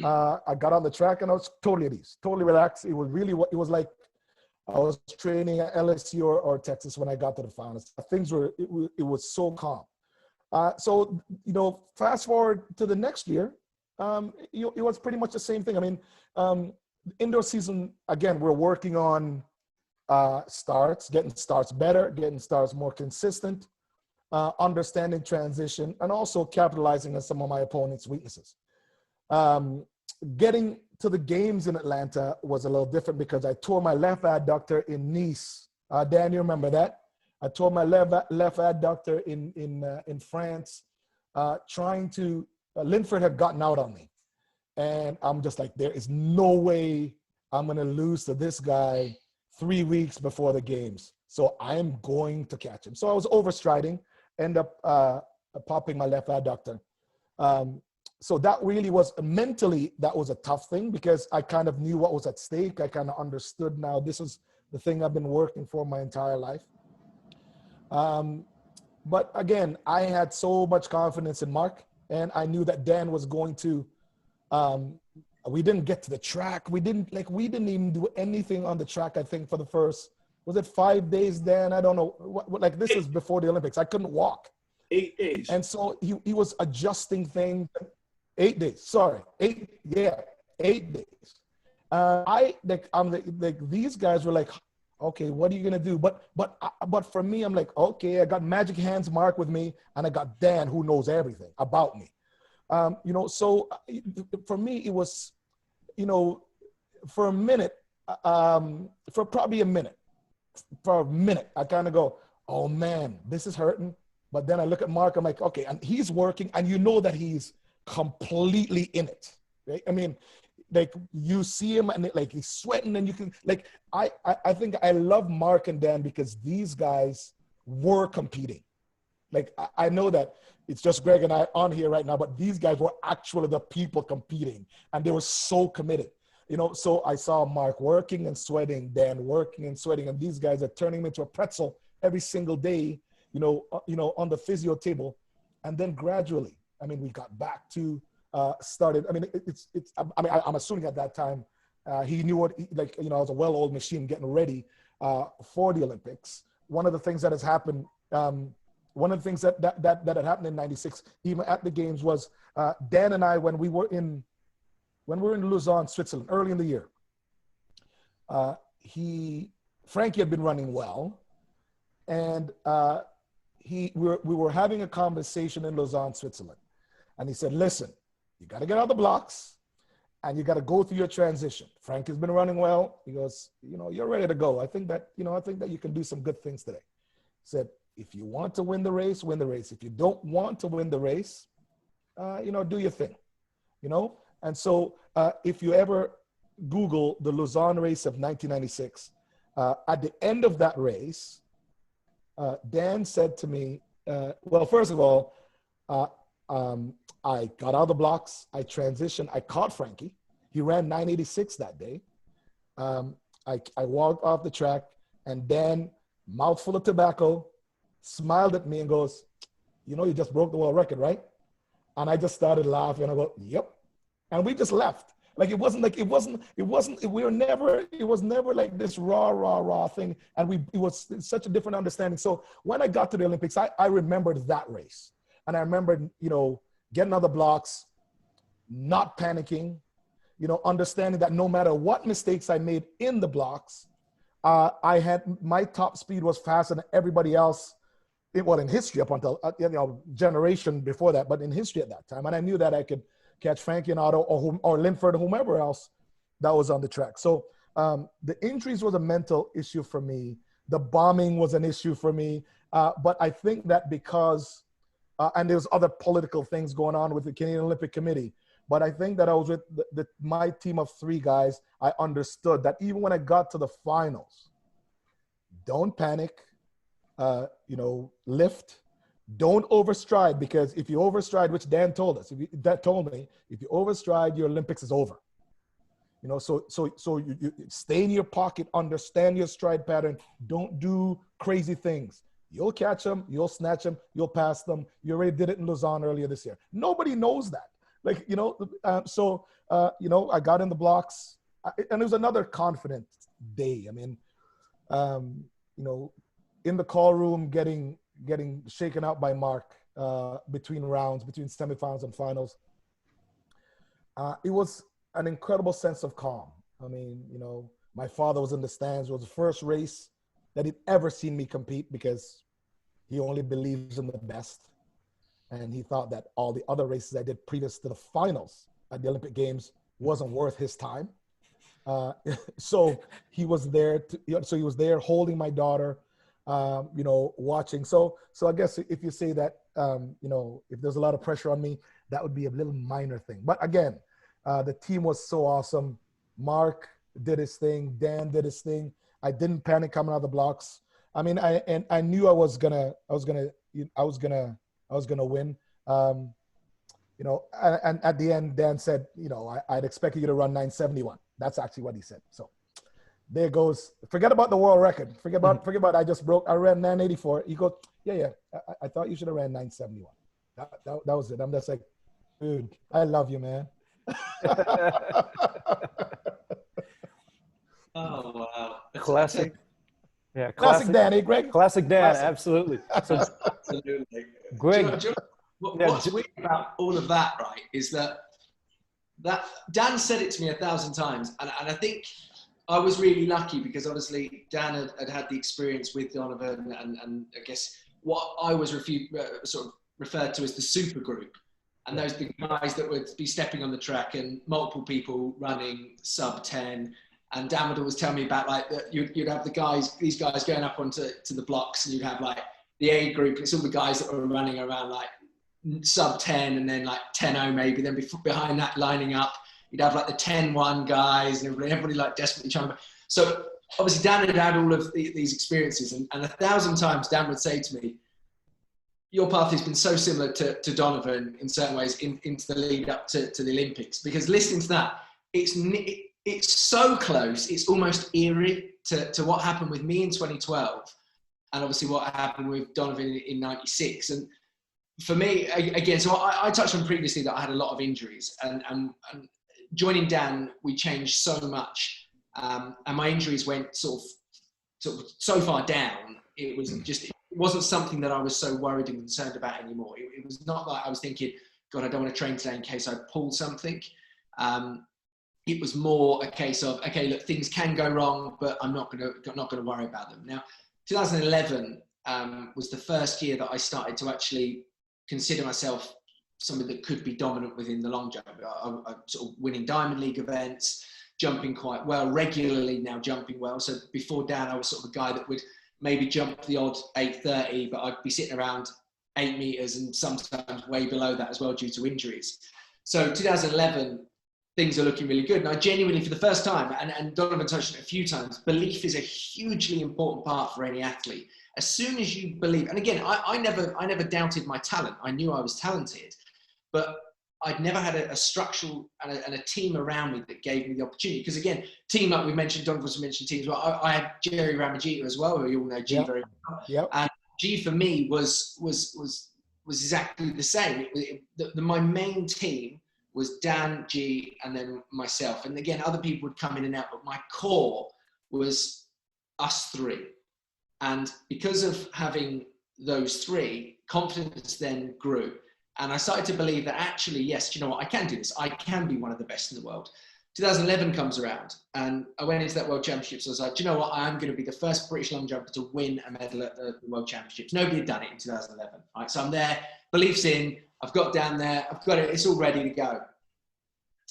I got on the track and I was totally at ease, totally relaxed. It was really what it was like. I was training at LSU or Texas when I got to the finals. Things were, it was so calm. So, you know, fast forward to the next year, it was pretty much the same thing. I mean, indoor season, again, we're working on starts, getting starts better, getting starts more consistent, understanding transition, and also capitalizing on some of my opponent's weaknesses. Getting to the games in Atlanta was a little different because I tore my left adductor in Nice. Dan, you remember that? I tore my left adductor in France, trying to, Linford had gotten out on me. And I'm just like, there is no way I'm going to lose to this guy 3 weeks before the games. So I am going to catch him. So I was overstriding, end up popping my left adductor. So that really was, mentally, that was a tough thing because I kind of knew what was at stake. I kind of understood now this is the thing I've been working for my entire life. But again, I had so much confidence in Mark, and I knew that Dan was going to, we didn't get to the track. We didn't even do anything on the track, I think, for the first, was it 5 days, Dan? I don't know. Like this is before the Olympics. I couldn't walk. 8 days. And so he was adjusting things. 8 days, sorry. 8 days. These guys were like, okay, what are you gonna do? But for me, I'm like, okay, I got Magic Hands Mark with me, and I got Dan, who knows everything about me. So for me, it was, for a minute, for probably a minute, I kind of go, oh man, this is hurting. But then I look at Mark, I'm like, okay, and he's working, and you know that he's completely in it, right? I mean, like you see him and like he's sweating, and you can like, I think I love Mark and Dan because these guys were competing. Like I know that it's just Greg and I on here right now, but these guys were actually the people competing, and they were so committed. So I saw Mark working and sweating, Dan working and sweating, and these guys are turning him into a pretzel every single day, on the physio table. And then gradually, I mean, we got back to started. I mean, I'm assuming at that time he knew what, I was a well-oiled machine getting ready for the Olympics. One of the things that has happened, one of the things that had happened in '96, even at the games, was Dan and I, when we were in Lausanne, Switzerland, early in the year, Frankie had been running well, and we were having a conversation in Lausanne, Switzerland, and he said, "Listen, you got to get out of the blocks, and you got to go through your transition. Frank has been running well." He goes, "You're ready to go. I think that you can do some good things today." He said, "If you want to win the race, win the race. If you don't want to win the race, do your thing, And so if you ever Google the Lausanne race of 1996, at the end of that race, Dan said to me, well, first of all, I got out of the blocks. I transitioned. I caught Frankie. He ran 986 that day. I walked off the track, and Dan, mouthful of tobacco, smiled at me and goes, "You just broke the world record, right?" And I just started laughing. And I go, "Yep." And we just left. Like it was never like this raw thing. And it was such a different understanding. So when I got to the Olympics, I remembered that race. And I remembered, getting out of the blocks, not panicking, understanding that no matter what mistakes I made in the blocks, my top speed was faster than everybody else. In history up until, generation before that, but in history at that time. And I knew that I could catch Frankie and Otto or Linford or whomever else that was on the track. So the injuries was a mental issue for me. The bombing was an issue for me. But I think that because, and there's other political things going on with the Canadian Olympic Committee, but I think that I was with my team of 3 guys. I understood that even when I got to the finals, don't panic, lift. Don't overstride, because if you overstride, which Dan told us, if you overstride, your Olympics is over. So you stay in your pocket, understand your stride pattern. Don't do crazy things. You'll catch them, you'll snatch them, you'll pass them. You already did it in Lausanne earlier this year. Nobody knows that. I got in the blocks, and it was another confident day. I mean, in the call room, getting shaken out by Mark between rounds, between semifinals and finals. It was an incredible sense of calm. I mean, my father was in the stands. It was the first race that he'd ever seen me compete, because he only believes in the best. And he thought that all the other races I did previous to the finals at the Olympic Games wasn't worth his time. So he was there. So he was there holding my daughter, you know, watching. So I guess if you say that, you know, if there's a lot of pressure on me, that would be a little minor thing. But again, the team was so awesome. Mark did his thing. Dan did his thing. I didn't panic coming out of the blocks. I mean, I knew I was gonna win. You know, and at the end, Dan said, you know, I'd expected you to run 971. That's actually what he said. So there goes. Forget about the world record. Forget about. I ran 984. He goes, yeah. I thought you should have ran 971. That was it. I'm just like, dude, I love you, man. Oh wow! Classic. Yeah, classic Dan, eh, Greg? Classic Dan, Classic. absolutely. So, Absolutely. Greg, What's weird about all of that, right, is that Dan said it to me 1,000 times, and I think I was really lucky because obviously Dan had the experience with Donovan, and I guess what I was sort of referred to as the super group, and those big guys that would be stepping on the track and multiple people running sub 10. And Dan would always tell me about like that you'd have these guys going up onto the blocks, and you'd have like the A group. It's all the guys that were running around like sub 10 and then like 10.0 maybe. Then behind that lining up, you'd have like the 10.1 guys and everybody like desperately trying to. So obviously Dan had all of these experiences, and 1,000 times Dan would say to me, your path has been so similar to Donovan in certain ways into the lead up to the Olympics, because listening to that, it's so close, it's almost eerie to what happened with me in 2012 and obviously what happened with Donovan in 96. And for me, again, so I touched on previously that I had a lot of injuries, and joining Dan, we changed so much, and my injuries went sort of so far down, it wasn't something that I was so worried and concerned about anymore. It was not like I was thinking, God, I don't want to train today in case I pull something. It was more a case of, okay, look, things can go wrong, but I'm not going to worry about them. Now, 2011 was the first year that I started to actually consider myself somebody that could be dominant within the long jump. I'm sort of winning Diamond League events, jumping quite well, regularly now jumping well. So before Dan, I was sort of a guy that would maybe jump the odd 830, but I'd be sitting around 8 meters and sometimes way below that as well due to injuries. So 2011, things are looking really good. And I genuinely, for the first time, and Donovan touched on it a few times, belief is a hugely important part for any athlete. As soon as you believe, and again, I never doubted my talent. I knew I was talented, but I'd never had a structural and a team around me that gave me the opportunity. Because again, team like we mentioned, Donovan's mentioned teams. Well, I had Jerry Ramagita as well, who you all know G very well. Yep. And G for me was exactly the same. My main team was Dan, G, and then myself. And again, other people would come in and out, but my core was us three. And because of having those three, confidence then grew. And I started to believe that actually, yes, you know what, I can do this. I can be one of the best in the world. 2011 comes around, and I went into that World Championships. I was like, do you know what, I am going to be the first British long jumper to win a medal at the World Championships. Nobody had done it in 2011. Right? So I'm there, beliefs in, I've got down there, I've got it, it's all ready to go.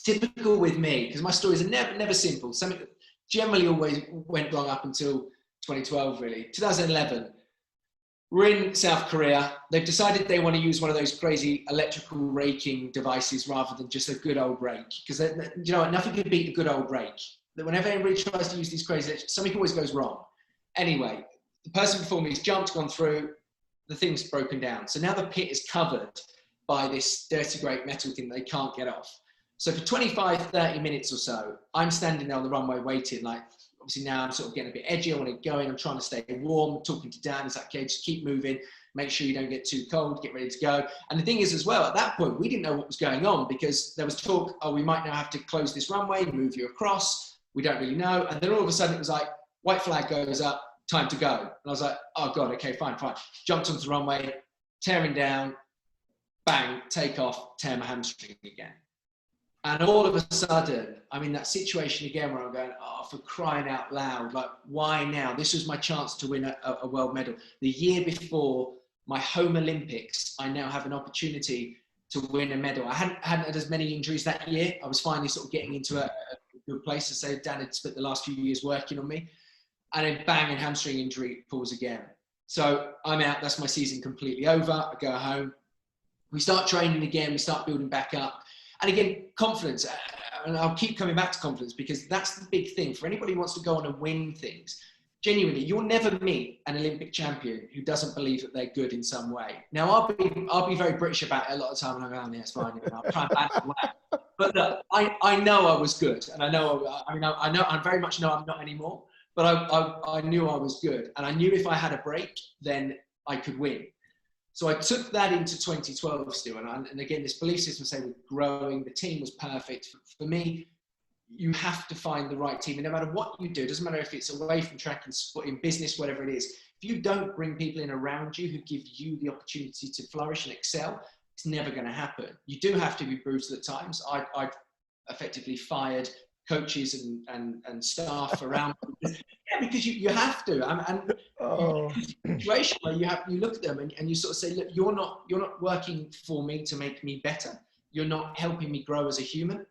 Typical with me, because my stories are never simple. Something that generally always went wrong up until 2012, really. 2011, we're in South Korea. They've decided they want to use one of those crazy electrical raking devices rather than just a good old rake. Because, you know what, nothing can beat a good old rake. Whenever anybody tries to use these crazy, something always goes wrong. Anyway, the person before me has jumped, gone through, the thing's broken down. So now the pit is covered by this dirty great metal thing they can't get off. So for 25, 30 minutes or so, I'm standing there on the runway waiting. Like, obviously now I'm sort of getting a bit edgy. I want to go in. I'm trying to stay warm. Talking to Dan. He's like, okay, just keep moving. Make sure you don't get too cold. Get ready to go. And the thing is as well, at that point, we didn't know what was going on because there was talk, oh, we might now have to close this runway, move you across. We don't really know. And then all of a sudden it was like, white flag goes up, time to go. And I was like, oh God, okay, fine. Jumped onto the runway, tearing down, bang, take off, tear my hamstring again. And all of a sudden, I'm in that situation again where I'm going, oh, for crying out loud, like, why now? This was my chance to win a world medal. The year before my home Olympics, I now have an opportunity win a medal. I hadn't had as many injuries that year. I was finally sort of getting into a good place. To say Dan had spent the last few years working on me, and then bang, and hamstring injury pulls again. So I'm out. That's my season completely over. I go home. We start training again. We start building back up. And again, confidence. And I'll keep coming back to confidence because that's the big thing. For anybody who wants to go on and win things, genuinely, you'll never meet an Olympic champion who doesn't believe that they're good in some way. Now, I'll be very British about it a lot of the time, and I'm going, yeah, it's fine. I'll try and back it away. But look, I know I was good, and I know I very much know I'm not anymore. But I knew I was good, and I knew if I had a break, then I could win. So I took that into 2012 still, and again, this belief system say we're growing. The team was perfect for me. You have to find the right team, and no matter what you do, it doesn't matter if it's away from track and sport, in business, whatever it is. If you don't bring people in around you who give you the opportunity to flourish and excel, it's never going to happen. You do have to be brutal at times. I've effectively fired coaches and staff around because you have to. And situation where you look at them and you sort of say, look, you're not working for me to make me better. You're not helping me grow as a human.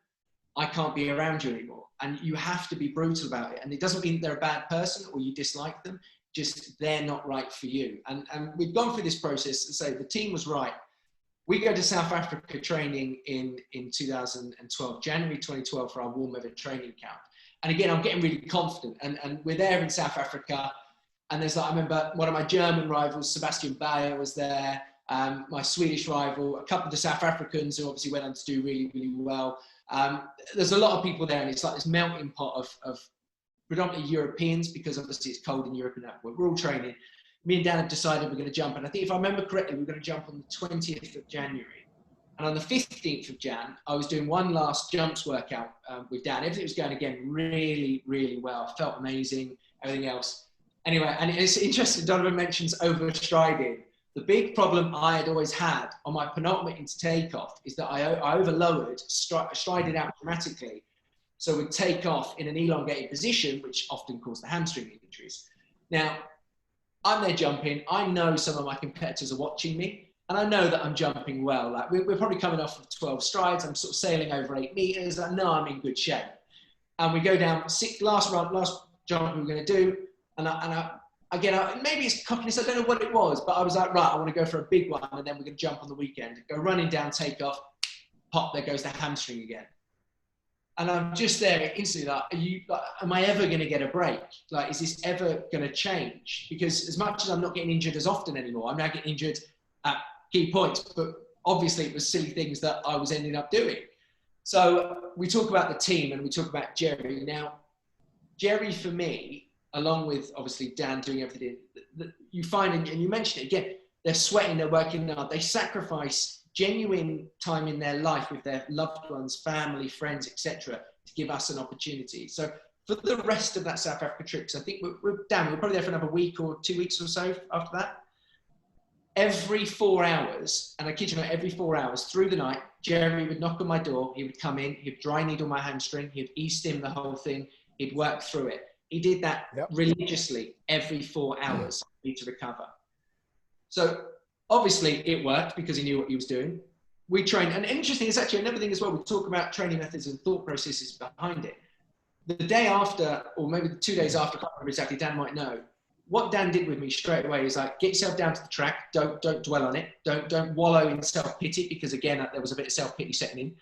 I can't be around you anymore. And you have to be brutal about it. And it doesn't mean they're a bad person or you dislike them, just they're not right for you. And we've gone through this process to say the team was right. We go to South Africa training in 2012, January 2012 for our warm weather training camp. And again, I'm getting really confident. And we're there in South Africa. And there's I remember one of my German rivals, Sebastian Bayer, was there. My Swedish rival, a couple of the South Africans who obviously went on to do really, really well. There's a lot of people there, and it's like this melting pot of predominantly Europeans, because obviously it's cold in Europe and that. We're all training. Me and Dan have decided we're going to jump, and I think if I remember correctly, we're going to jump on the 20th of January. And on the 15th of Jan, I was doing one last jumps workout with Dan. Everything was going again really, really well. I felt amazing, everything else. Anyway, and it's interesting, Donovan mentions overstriding. The big problem I had always had on my penultimate into takeoff is that I overlowered, strided out dramatically. So we'd take off in an elongated position, which often caused the hamstring injuries. Now, I'm there jumping. I know some of my competitors are watching me, and I know that I'm jumping well. Like we're probably coming off of 12 strides. I'm sort of sailing over 8 meters. I know I'm in good shape. And we go down last jump we were going to do, and maybe it's cockiness, I don't know what it was, but I was like, right, I want to go for a big one, and then we're going to jump on the weekend. Go running down, take off, pop, there goes the hamstring again. And I'm just there instantly like, am I ever going to get a break? Like, is this ever going to change? Because as much as I'm not getting injured as often anymore, I'm now getting injured at key points, but obviously it was silly things that I was ending up doing. So we talk about the team and we talk about Jerry. Now, Jerry, for me, along with obviously Dan doing everything, you find, and you mentioned it again, they're sweating, they're working hard, they sacrifice genuine time in their life with their loved ones, family, friends, etc., to give us an opportunity. So for the rest of that South Africa trip, because I think we're probably there for another week or 2 weeks or so after that. Every 4 hours, and I kid you not, every 4 hours through the night, Jerry would knock on my door, he would come in, he'd dry needle my hamstring, he'd e-stim the whole thing, he'd work through it. He did that religiously every 4 hours for me to recover. So obviously it worked because he knew what he was doing. We trained, and interesting, it's actually another thing as well, we talk about training methods and thought processes behind it. The day after, or maybe 2 days after, I can't remember exactly, Dan might know, what Dan did with me straight away is like, get yourself down to the track, don't dwell on it, don't wallow in self-pity, because again, there was a bit of self-pity setting in.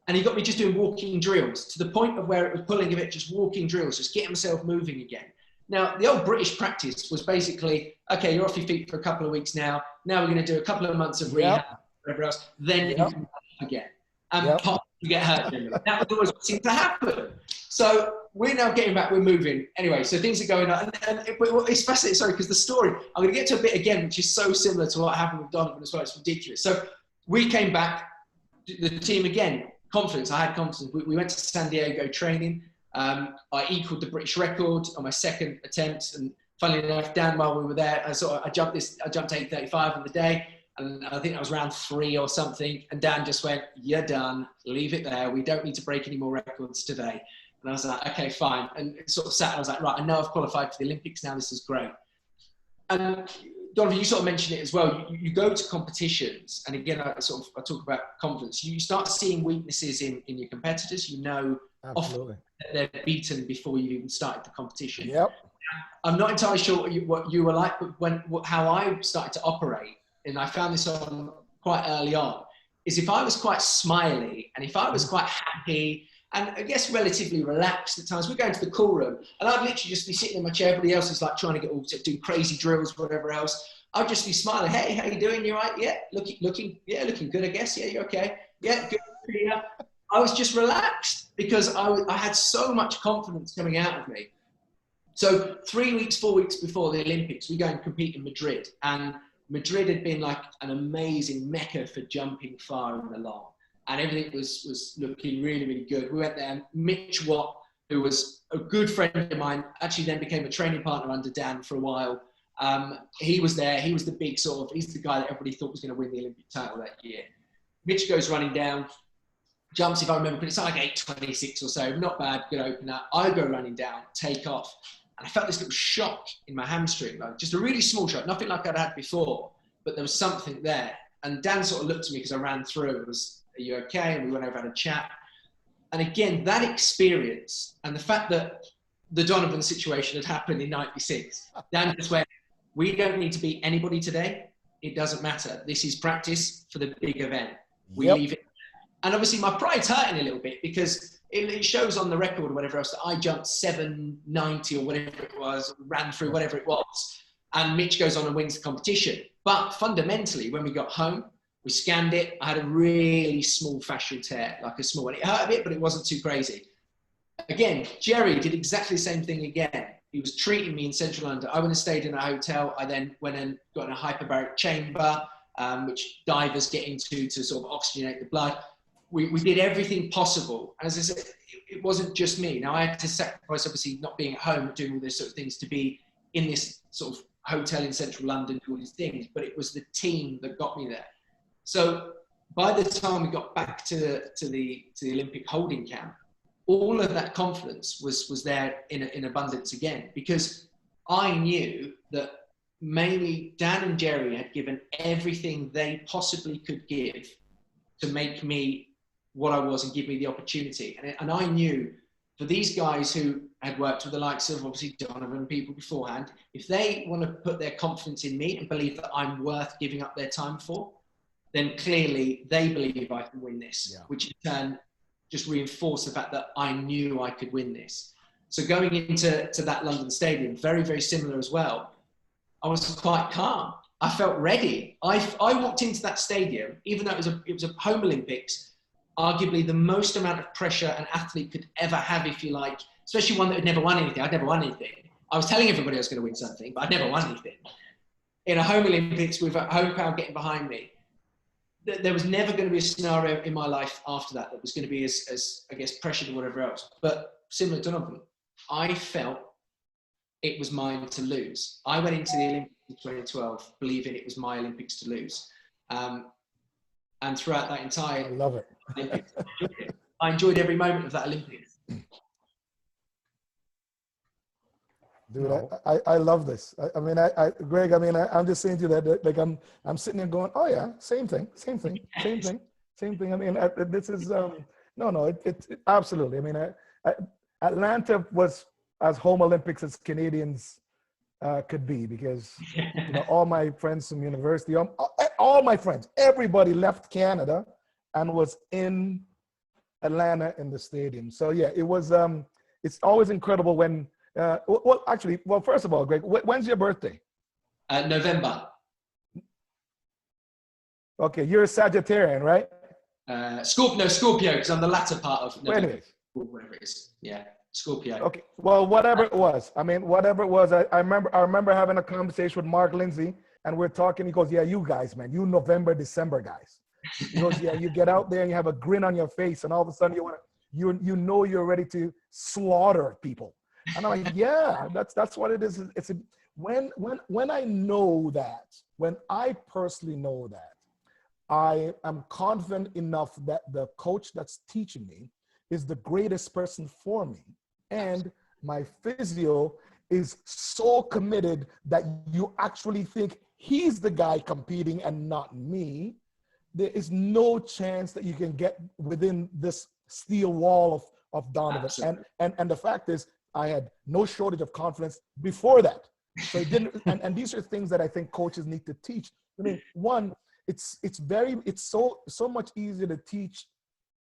And he got me just doing walking drills to the point of where it was pulling a bit, just walking drills, just getting myself moving again. Now, the old British practice was basically, okay, you're off your feet for a couple of weeks now. Now we're going to do a couple of months of rehab, whatever else. Then you can again. And pop, you get hurt. That was always what seemed to happen. So we're now getting back, we're moving. Anyway, so things are going on. And it's fascinating, sorry, because the story, I'm going to get to a bit again, which is so similar to what happened with Donovan as well. It's ridiculous. So we came back, the team again, confidence. I had confidence. We went to San Diego training. I equaled the British record on my second attempt, and funnily enough, Dan, while we were there, I jumped 8:35 on the day, and I think that was round 3 or something. And Dan just went, "You're done. Leave it there. We don't need to break any more records today." And I was like, "Okay, fine." And it sort of sat. I was like, "Right, I know I've qualified for the Olympics now. This is great." And Donovan, you sort of mentioned it as well. You go to competitions, and again, I talk about confidence. You start seeing weaknesses in your competitors. You know, Absolutely. often they're beaten before you even started the competition. Yep. I'm not entirely sure what you were like, but how I started to operate, and I found this on quite early on, is if I was quite smiley and if I was quite happy and I guess relatively relaxed at times, we're going to the cool room and I'd literally just be sitting in my chair. Everybody else is like trying to get all to do crazy drills, whatever else. I'd just be smiling. Hey, how you doing? You right? Yeah, looking good, I guess. Yeah, you okay? Yeah, good. Yeah. I was just relaxed because I had so much confidence coming out of me. So 3 weeks, 4 weeks before the Olympics, we go and compete in Madrid, and Madrid had been like an amazing mecca for jumping far and long. And everything was looking really, really good. We went there, and Mitch Watt, who was a good friend of mine, actually then became a training partner under Dan for a while. He was there. He was the big he's the guy that everybody thought was going to win the Olympic title that year. Mitch goes running down, jumps, if I remember, but it's like 8:26 or so. Not bad, good opener. I go running down, take off. And I felt this little shock in my hamstring, like just a really small shock, nothing like I'd had before, but there was something there. And Dan sort of looked at me because I ran through and was, are you okay? And we went over and had a chat. And again, that experience and the fact that the Donovan situation had happened in '96, Dan just went, we don't need to beat anybody today. It doesn't matter. This is practice for the big event. We leave it. And obviously my pride's hurting a little bit because it shows on the record or whatever else that I jumped 790 or whatever it was, ran through whatever it was. And Mitch goes on and wins the competition. But fundamentally, when we got home, we scanned it. I had a really small fascial tear, like a small one. It hurt a bit, but it wasn't too crazy. Again, Jerry did exactly the same thing again. He was treating me in central London. I went and stayed in a hotel. I then went and got in a hyperbaric chamber, which divers get into to sort of oxygenate the blood. We did everything possible. As I said, it wasn't just me. Now I had to sacrifice, obviously, not being at home, doing all these sort of things to be in this sort of hotel in central London, do all these things, but it was the team that got me there. So by the time we got back to the Olympic holding camp, all of that confidence was there in abundance again, because I knew that mainly Dan and Jerry had given everything they possibly could give to make me what I was and give me the opportunity. And I knew for these guys who had worked with the likes of obviously Donovan and people beforehand, if they want to put their confidence in me and believe that I'm worth giving up their time for, then clearly they believe I can win this, which in turn just reinforced the fact that I knew I could win this. So going into that London stadium, very, very similar as well, I was quite calm. I felt ready. I walked into that stadium, even though it was a home Olympics, arguably the most amount of pressure an athlete could ever have, if you like, especially one that had never won anything. I'd never won anything. I was telling everybody I was going to win something, but I'd never won anything. In a home Olympics with a home crowd getting behind me, there was never going to be a scenario in my life after that was going to be as I guess, pressured or whatever else. But similar to Donovan, I felt it was mine to lose. I went into the Olympics in 2012 believing it was my Olympics to lose. And throughout that entire I love it. Olympics, I enjoyed every moment of that Olympics. Dude, I love this. I mean, Greg, I mean, I'm just saying to you that, like, I'm sitting there going, oh yeah, same thing. I mean, this is, no, it's absolutely. I mean, Atlanta was as home Olympics as Canadians could be, because, you know, all my friends from university, all my friends, everybody left Canada and was in Atlanta in the stadium. So yeah, it was, it's always incredible when, well, first of all, Greg, when's your birthday? November. Okay, you're a Sagittarian, right? Scorpio, because I'm the latter part of November. Well, anyways. Whatever it is. Yeah, Scorpio. Okay, well, whatever it was. I mean, whatever it was, I remember having a conversation with Mark Lindsay, and we're talking, he goes, yeah, you guys, man, you November, December guys. He goes, yeah, you get out there and you have a grin on your face, and all of a sudden you know you're ready to slaughter people. And I'm like, yeah, that's what it is. When I know that, when I personally know that, I am confident enough that the coach that's teaching me is the greatest person for me. And my physio is so committed that you actually think he's the guy competing and not me, there is no chance that you can get within this steel wall of Donovan. And the fact is, I had no shortage of confidence before that. So it didn't, and these are things that I think coaches need to teach. I mean, one, it's so much easier to teach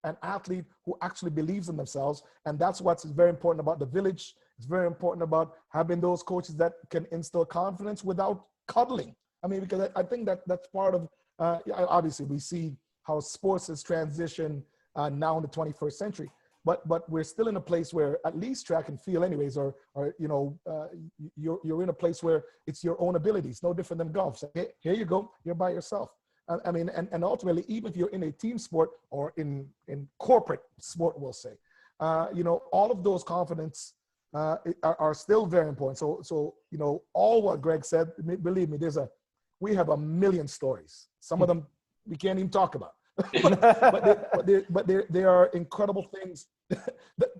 an athlete who actually believes in themselves. And that's what's very important about the village. It's very important about having those coaches that can instill confidence without coddling. I mean, because I think that's part of, obviously we see how sports has transitioned now in the 21st century, but we're still in a place where at least track and field anyways, or you know, you're in a place where it's your own abilities, no different than golf. So, hey, here you go, you're by yourself. I mean, and ultimately, even if you're in a team sport or in corporate sport, we'll say, you know, all of those confidence are still very important. So, you know, all what Greg said, believe me, we have a million stories. Some of them we can't even talk about, but they are incredible things.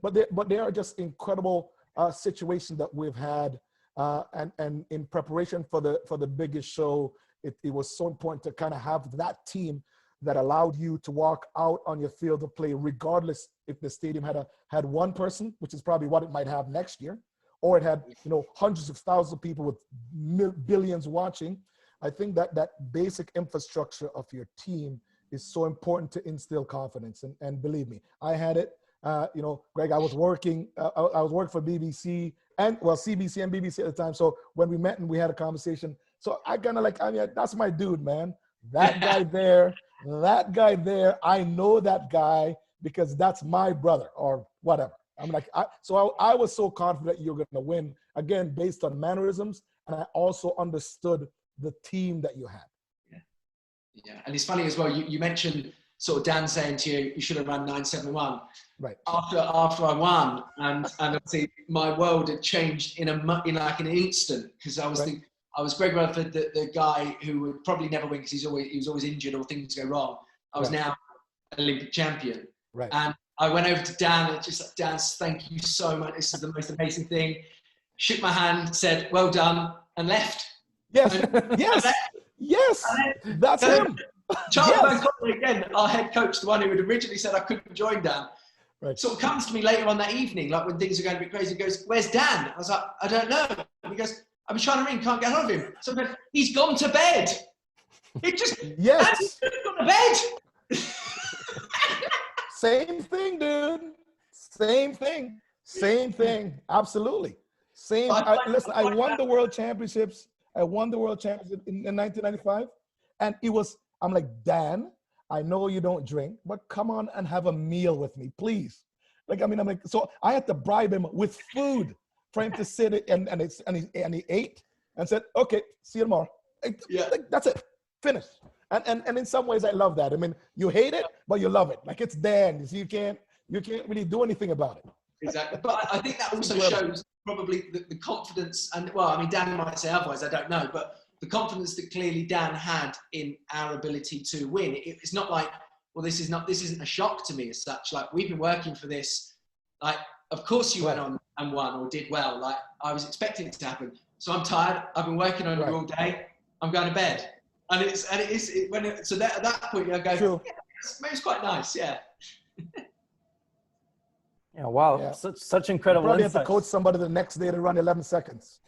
but they are just incredible situations that we've had, and in preparation for the biggest show. It was so important to kind of have that team that allowed you to walk out on your field of play, regardless if the stadium had one person, which is probably what it might have next year, or it had, you know, hundreds of thousands of people with billions watching. I think that basic infrastructure of your team is so important to instill confidence. And believe me, I had it. You know, Greg, I was working for BBC and CBC and BBC at the time. So when we met and we had a conversation, so I kind of like, I mean, that's my dude, man. That guy there, I know that guy because that's my brother or whatever. I'm like, I was so confident you're going to win, again, based on mannerisms. And I also understood the team that you had. Yeah. And it's funny as well, you mentioned sort of Dan saying to you, you should have run 971. Right. After I won, and obviously my world had changed in like an instant, because I was thinking, I was Greg Rutherford, the guy who would probably never win because he was always injured or things go wrong. I was now Olympic champion. Right. And I went over to Dan and just like, Dan, thank you so much. This is the most amazing thing. Shook my hand, said, well done, and left. Yes. And yes. That's him. Charles Van Conley, again, our head coach, the one who had originally said I couldn't join Dan, sort of comes to me later on that evening, like when things are going a bit crazy, and goes, where's Dan? I was like, I don't know. And he goes, I've been trying to ring, can't get hold of him. So I went, he's gone to bed. It just, yes. He's gone to bed. Same thing, dude. Same thing. Absolutely. Listen, I won the world championships. I won the world championship in 1995. And I'm like, Dan, I know you don't drink, but come on and have a meal with me, please. So I had to bribe him with food for him to sit and he ate and said, okay, see you tomorrow. Like, that's it, finished. And in some ways I love that. I mean, you hate it, but you love it. Like, it's Dan, so you can't really do anything about it. Exactly. But I think that also shows probably the confidence, and well, I mean, Dan might say otherwise, I don't know, but the confidence that clearly Dan had in our ability to win. It's not like, well, this isn't a shock to me as such. Like, we've been working for this. Like, of course you went on and won or did well. Like, I was expecting it to happen. So I'm tired. I've been working on it all day. I'm going to bed. So at that point I go, True. Yeah, it's quite nice. Yeah. Yeah, wow, yeah. Such incredible probably insights. Have to coach somebody the next day to run 11 seconds.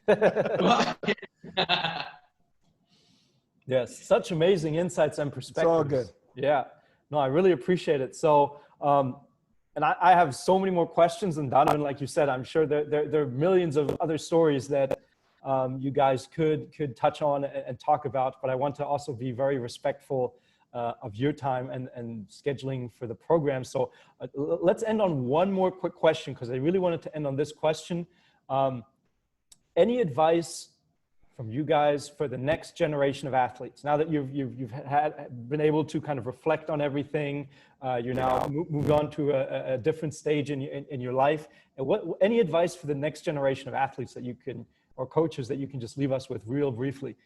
Yes, such amazing insights and perspectives. It's all good. Yeah, no, I really appreciate it. So, and I have so many more questions than Donovan, like you said. I'm sure there are millions of other stories that you guys could touch on and talk about, but I want to also be very respectful of your time and scheduling for the program. So let's end on one more quick question, because I really wanted to end on this question. Any advice from you guys for the next generation of athletes? Now that you've been able to kind of reflect on everything, you're now moved on to a different stage in your life. And any advice for the next generation of athletes that you can, or coaches that you can just leave us with real briefly?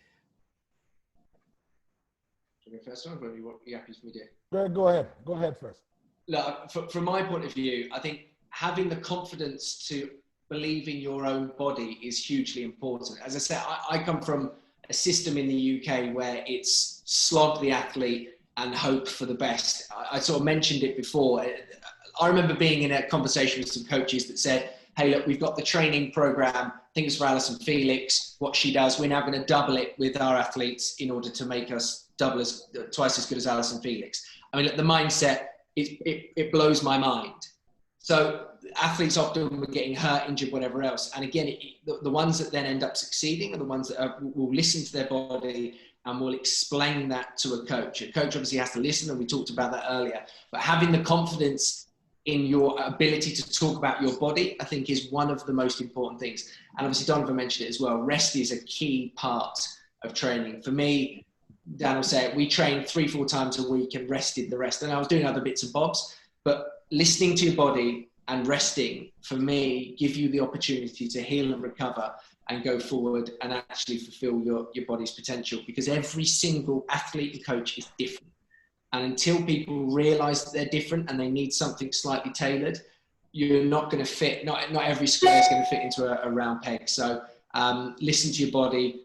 First one, or are you happy for me to? Go ahead. Go ahead first. Look, from my point of view, I think having the confidence to believe in your own body is hugely important. As I said, I come from a system in the UK where it's slog the athlete and hope for the best. I sort of mentioned it before. I remember being in a conversation with some coaches that said, hey, look, we've got the training program. I think it's for Alison Felix, what she does. We're now going to double it with our athletes in order to make us twice as good as Alison Felix. I mean, look, the mindset, it blows my mind. So athletes often were getting hurt, injured, whatever else. And again, the ones that then end up succeeding are the ones that will listen to their body and will explain that to a coach. A coach obviously has to listen, and we talked about that earlier. But having the confidence in your ability to talk about your body, I think, is one of the most important things. And obviously Donovan mentioned it as well. Rest is a key part of training. For me, Dan will say it, we trained 3-4 times a week and rested the rest. And I was doing other bits and bobs, but listening to your body and resting, for me, give you the opportunity to heal and recover and go forward and actually fulfill your body's potential, because every single athlete and coach is different. And until people realize that they're different and they need something slightly tailored, you're not going to fit, not every square is going to fit into a round peg. So listen to your body,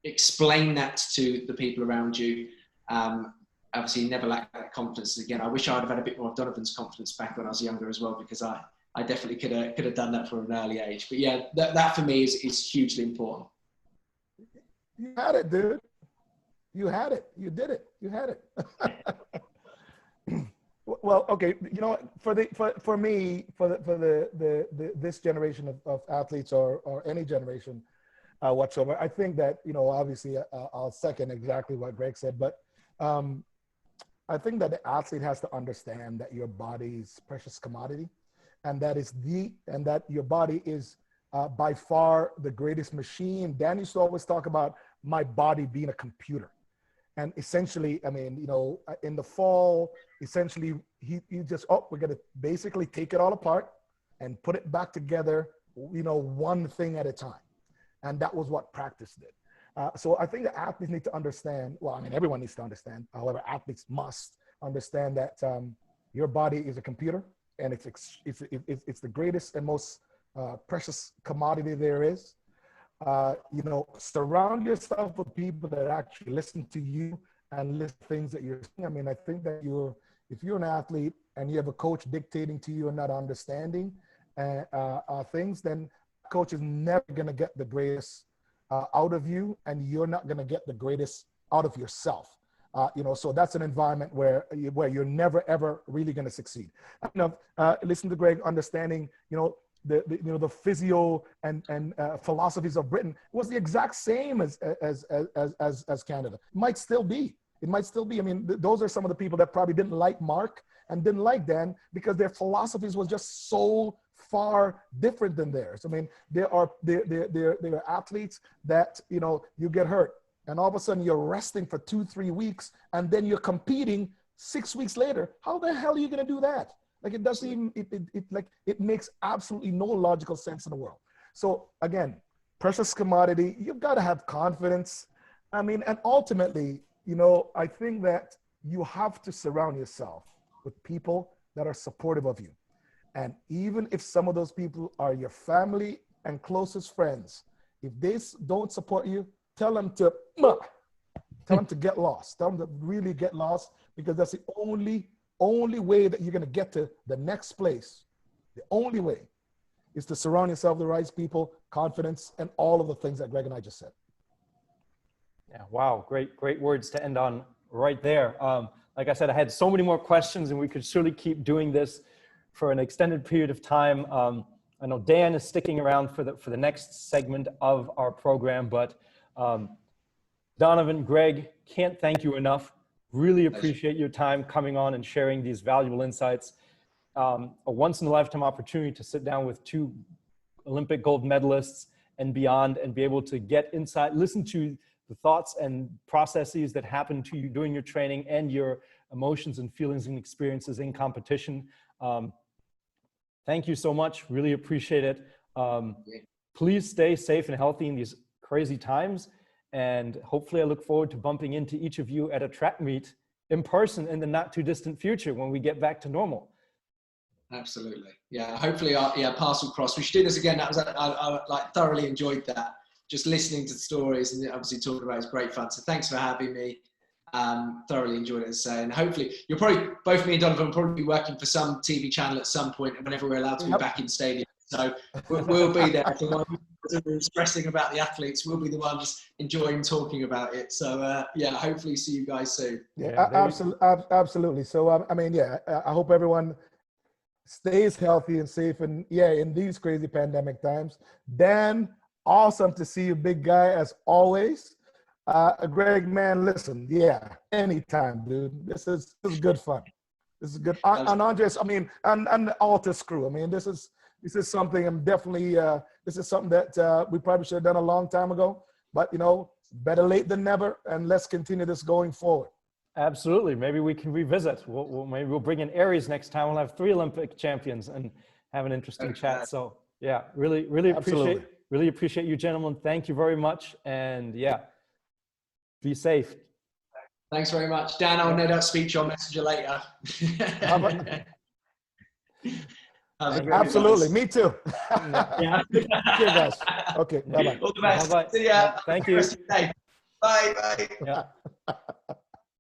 explain that to the people around you. Obviously, never lack that confidence. Again, I wish I'd have had a bit more of Donovan's confidence back when I was younger as well, because I definitely could have done that from an early age. But yeah, that for me is hugely important. You had it, dude. You had it. You did it. You had it. Well, okay. You know, for this generation of athletes or any generation whatsoever, I think that, you know, obviously I'll second exactly what Greg said, but I think that the athlete has to understand that your body's precious commodity, and that your body is by far the greatest machine. Dan used to always talk about my body being a computer. And essentially, I mean, you know, in the fall, essentially, he just, we're going to basically take it all apart and put it back together, you know, one thing at a time. And that was what practice did. So I think the athletes need to understand, well, I mean, everyone needs to understand, however, athletes must understand that your body is a computer, and it's the greatest and most precious commodity there is. You know, surround yourself with people that actually listen to you and listen to things that you're saying. I mean, I think that if you're an athlete and you have a coach dictating to you and not understanding things, then coach is never going to get the greatest out of you, and you're not going to get the greatest out of yourself. You know, so that's an environment where you're never ever really going to succeed. You know, listen to Greg, understanding, you know, the physio and philosophies of Britain was the exact same as Canada. It might still be. I mean, those are some of the people that probably didn't like Mark and didn't like Dan because their philosophies was just so far different than theirs. I mean, there are athletes that, you know, you get hurt and all of a sudden you're resting for 2-3 weeks and then you're competing 6 weeks later. How the hell are you going to do that? Like, it doesn't even, it makes absolutely no logical sense in the world. So again, precious commodity, you've got to have confidence. I mean, and ultimately, you know, I think that you have to surround yourself with people that are supportive of you. And even if some of those people are your family and closest friends, if they don't support you, tell them to get lost. Tell them to really get lost, because that's the only way that you're going to get to the next place. The only way is to surround yourself with the right people, confidence, and all of the things that Greg and I just said. Yeah, wow, great words to end on right there. Like I said, I had so many more questions, and we could surely keep doing this for an extended period of time. I know Dan is sticking around for the next segment of our program, but Donovan, Greg, can't thank you enough. Really appreciate your time coming on and sharing these valuable insights. A once-in-a-lifetime opportunity to sit down with 2 Olympic gold medalists and beyond, and be able to get insight, listen to the thoughts and processes that happen to you during your training and your emotions and feelings and experiences in competition. Thank you so much. Really appreciate it. Please stay safe and healthy in these crazy times. And hopefully I look forward to bumping into each of you at a track meet in person in the not too distant future when we get back to normal. Absolutely. Yeah. Hopefully our paths will cross. We should do this again. I thoroughly enjoyed that. just listening to the stories and obviously talking about it is great fun. So thanks for having me. Thoroughly enjoyed it, as I say, and hopefully you'll probably, both me and Donovan will probably be working for some TV channel at some point whenever we're allowed to be back in stadium. So we'll be there. The one stressing about the athletes, we'll be the ones enjoying talking about it. So yeah, hopefully see you guys soon. Yeah, absolutely. So I mean, yeah, I hope everyone stays healthy and safe, and yeah, in these crazy pandemic times. Dan, awesome to see you, big guy, as always. Greg, man, listen, yeah, anytime, dude. This is good fun. This is good. And Andres, I mean, and the ALTIS crew. I mean, this is something I'm definitely. This is something that we probably should have done a long time ago. But you know, better late than never, and let's continue this going forward. Absolutely. Maybe we can revisit. Maybe we'll bring in Aries next time. We'll have 3 Olympic champions and have an interesting chat. So yeah, really appreciate you gentlemen. Thank you very much. And yeah, be safe. Thanks very much. Dan, I'll no doubt speak to you on Messenger later. Absolutely. Me too. Yeah. Cheers, guys. Okay. Bye-bye. All the best. Bye-bye. See ya. Thank you. Bye. Bye. Yeah.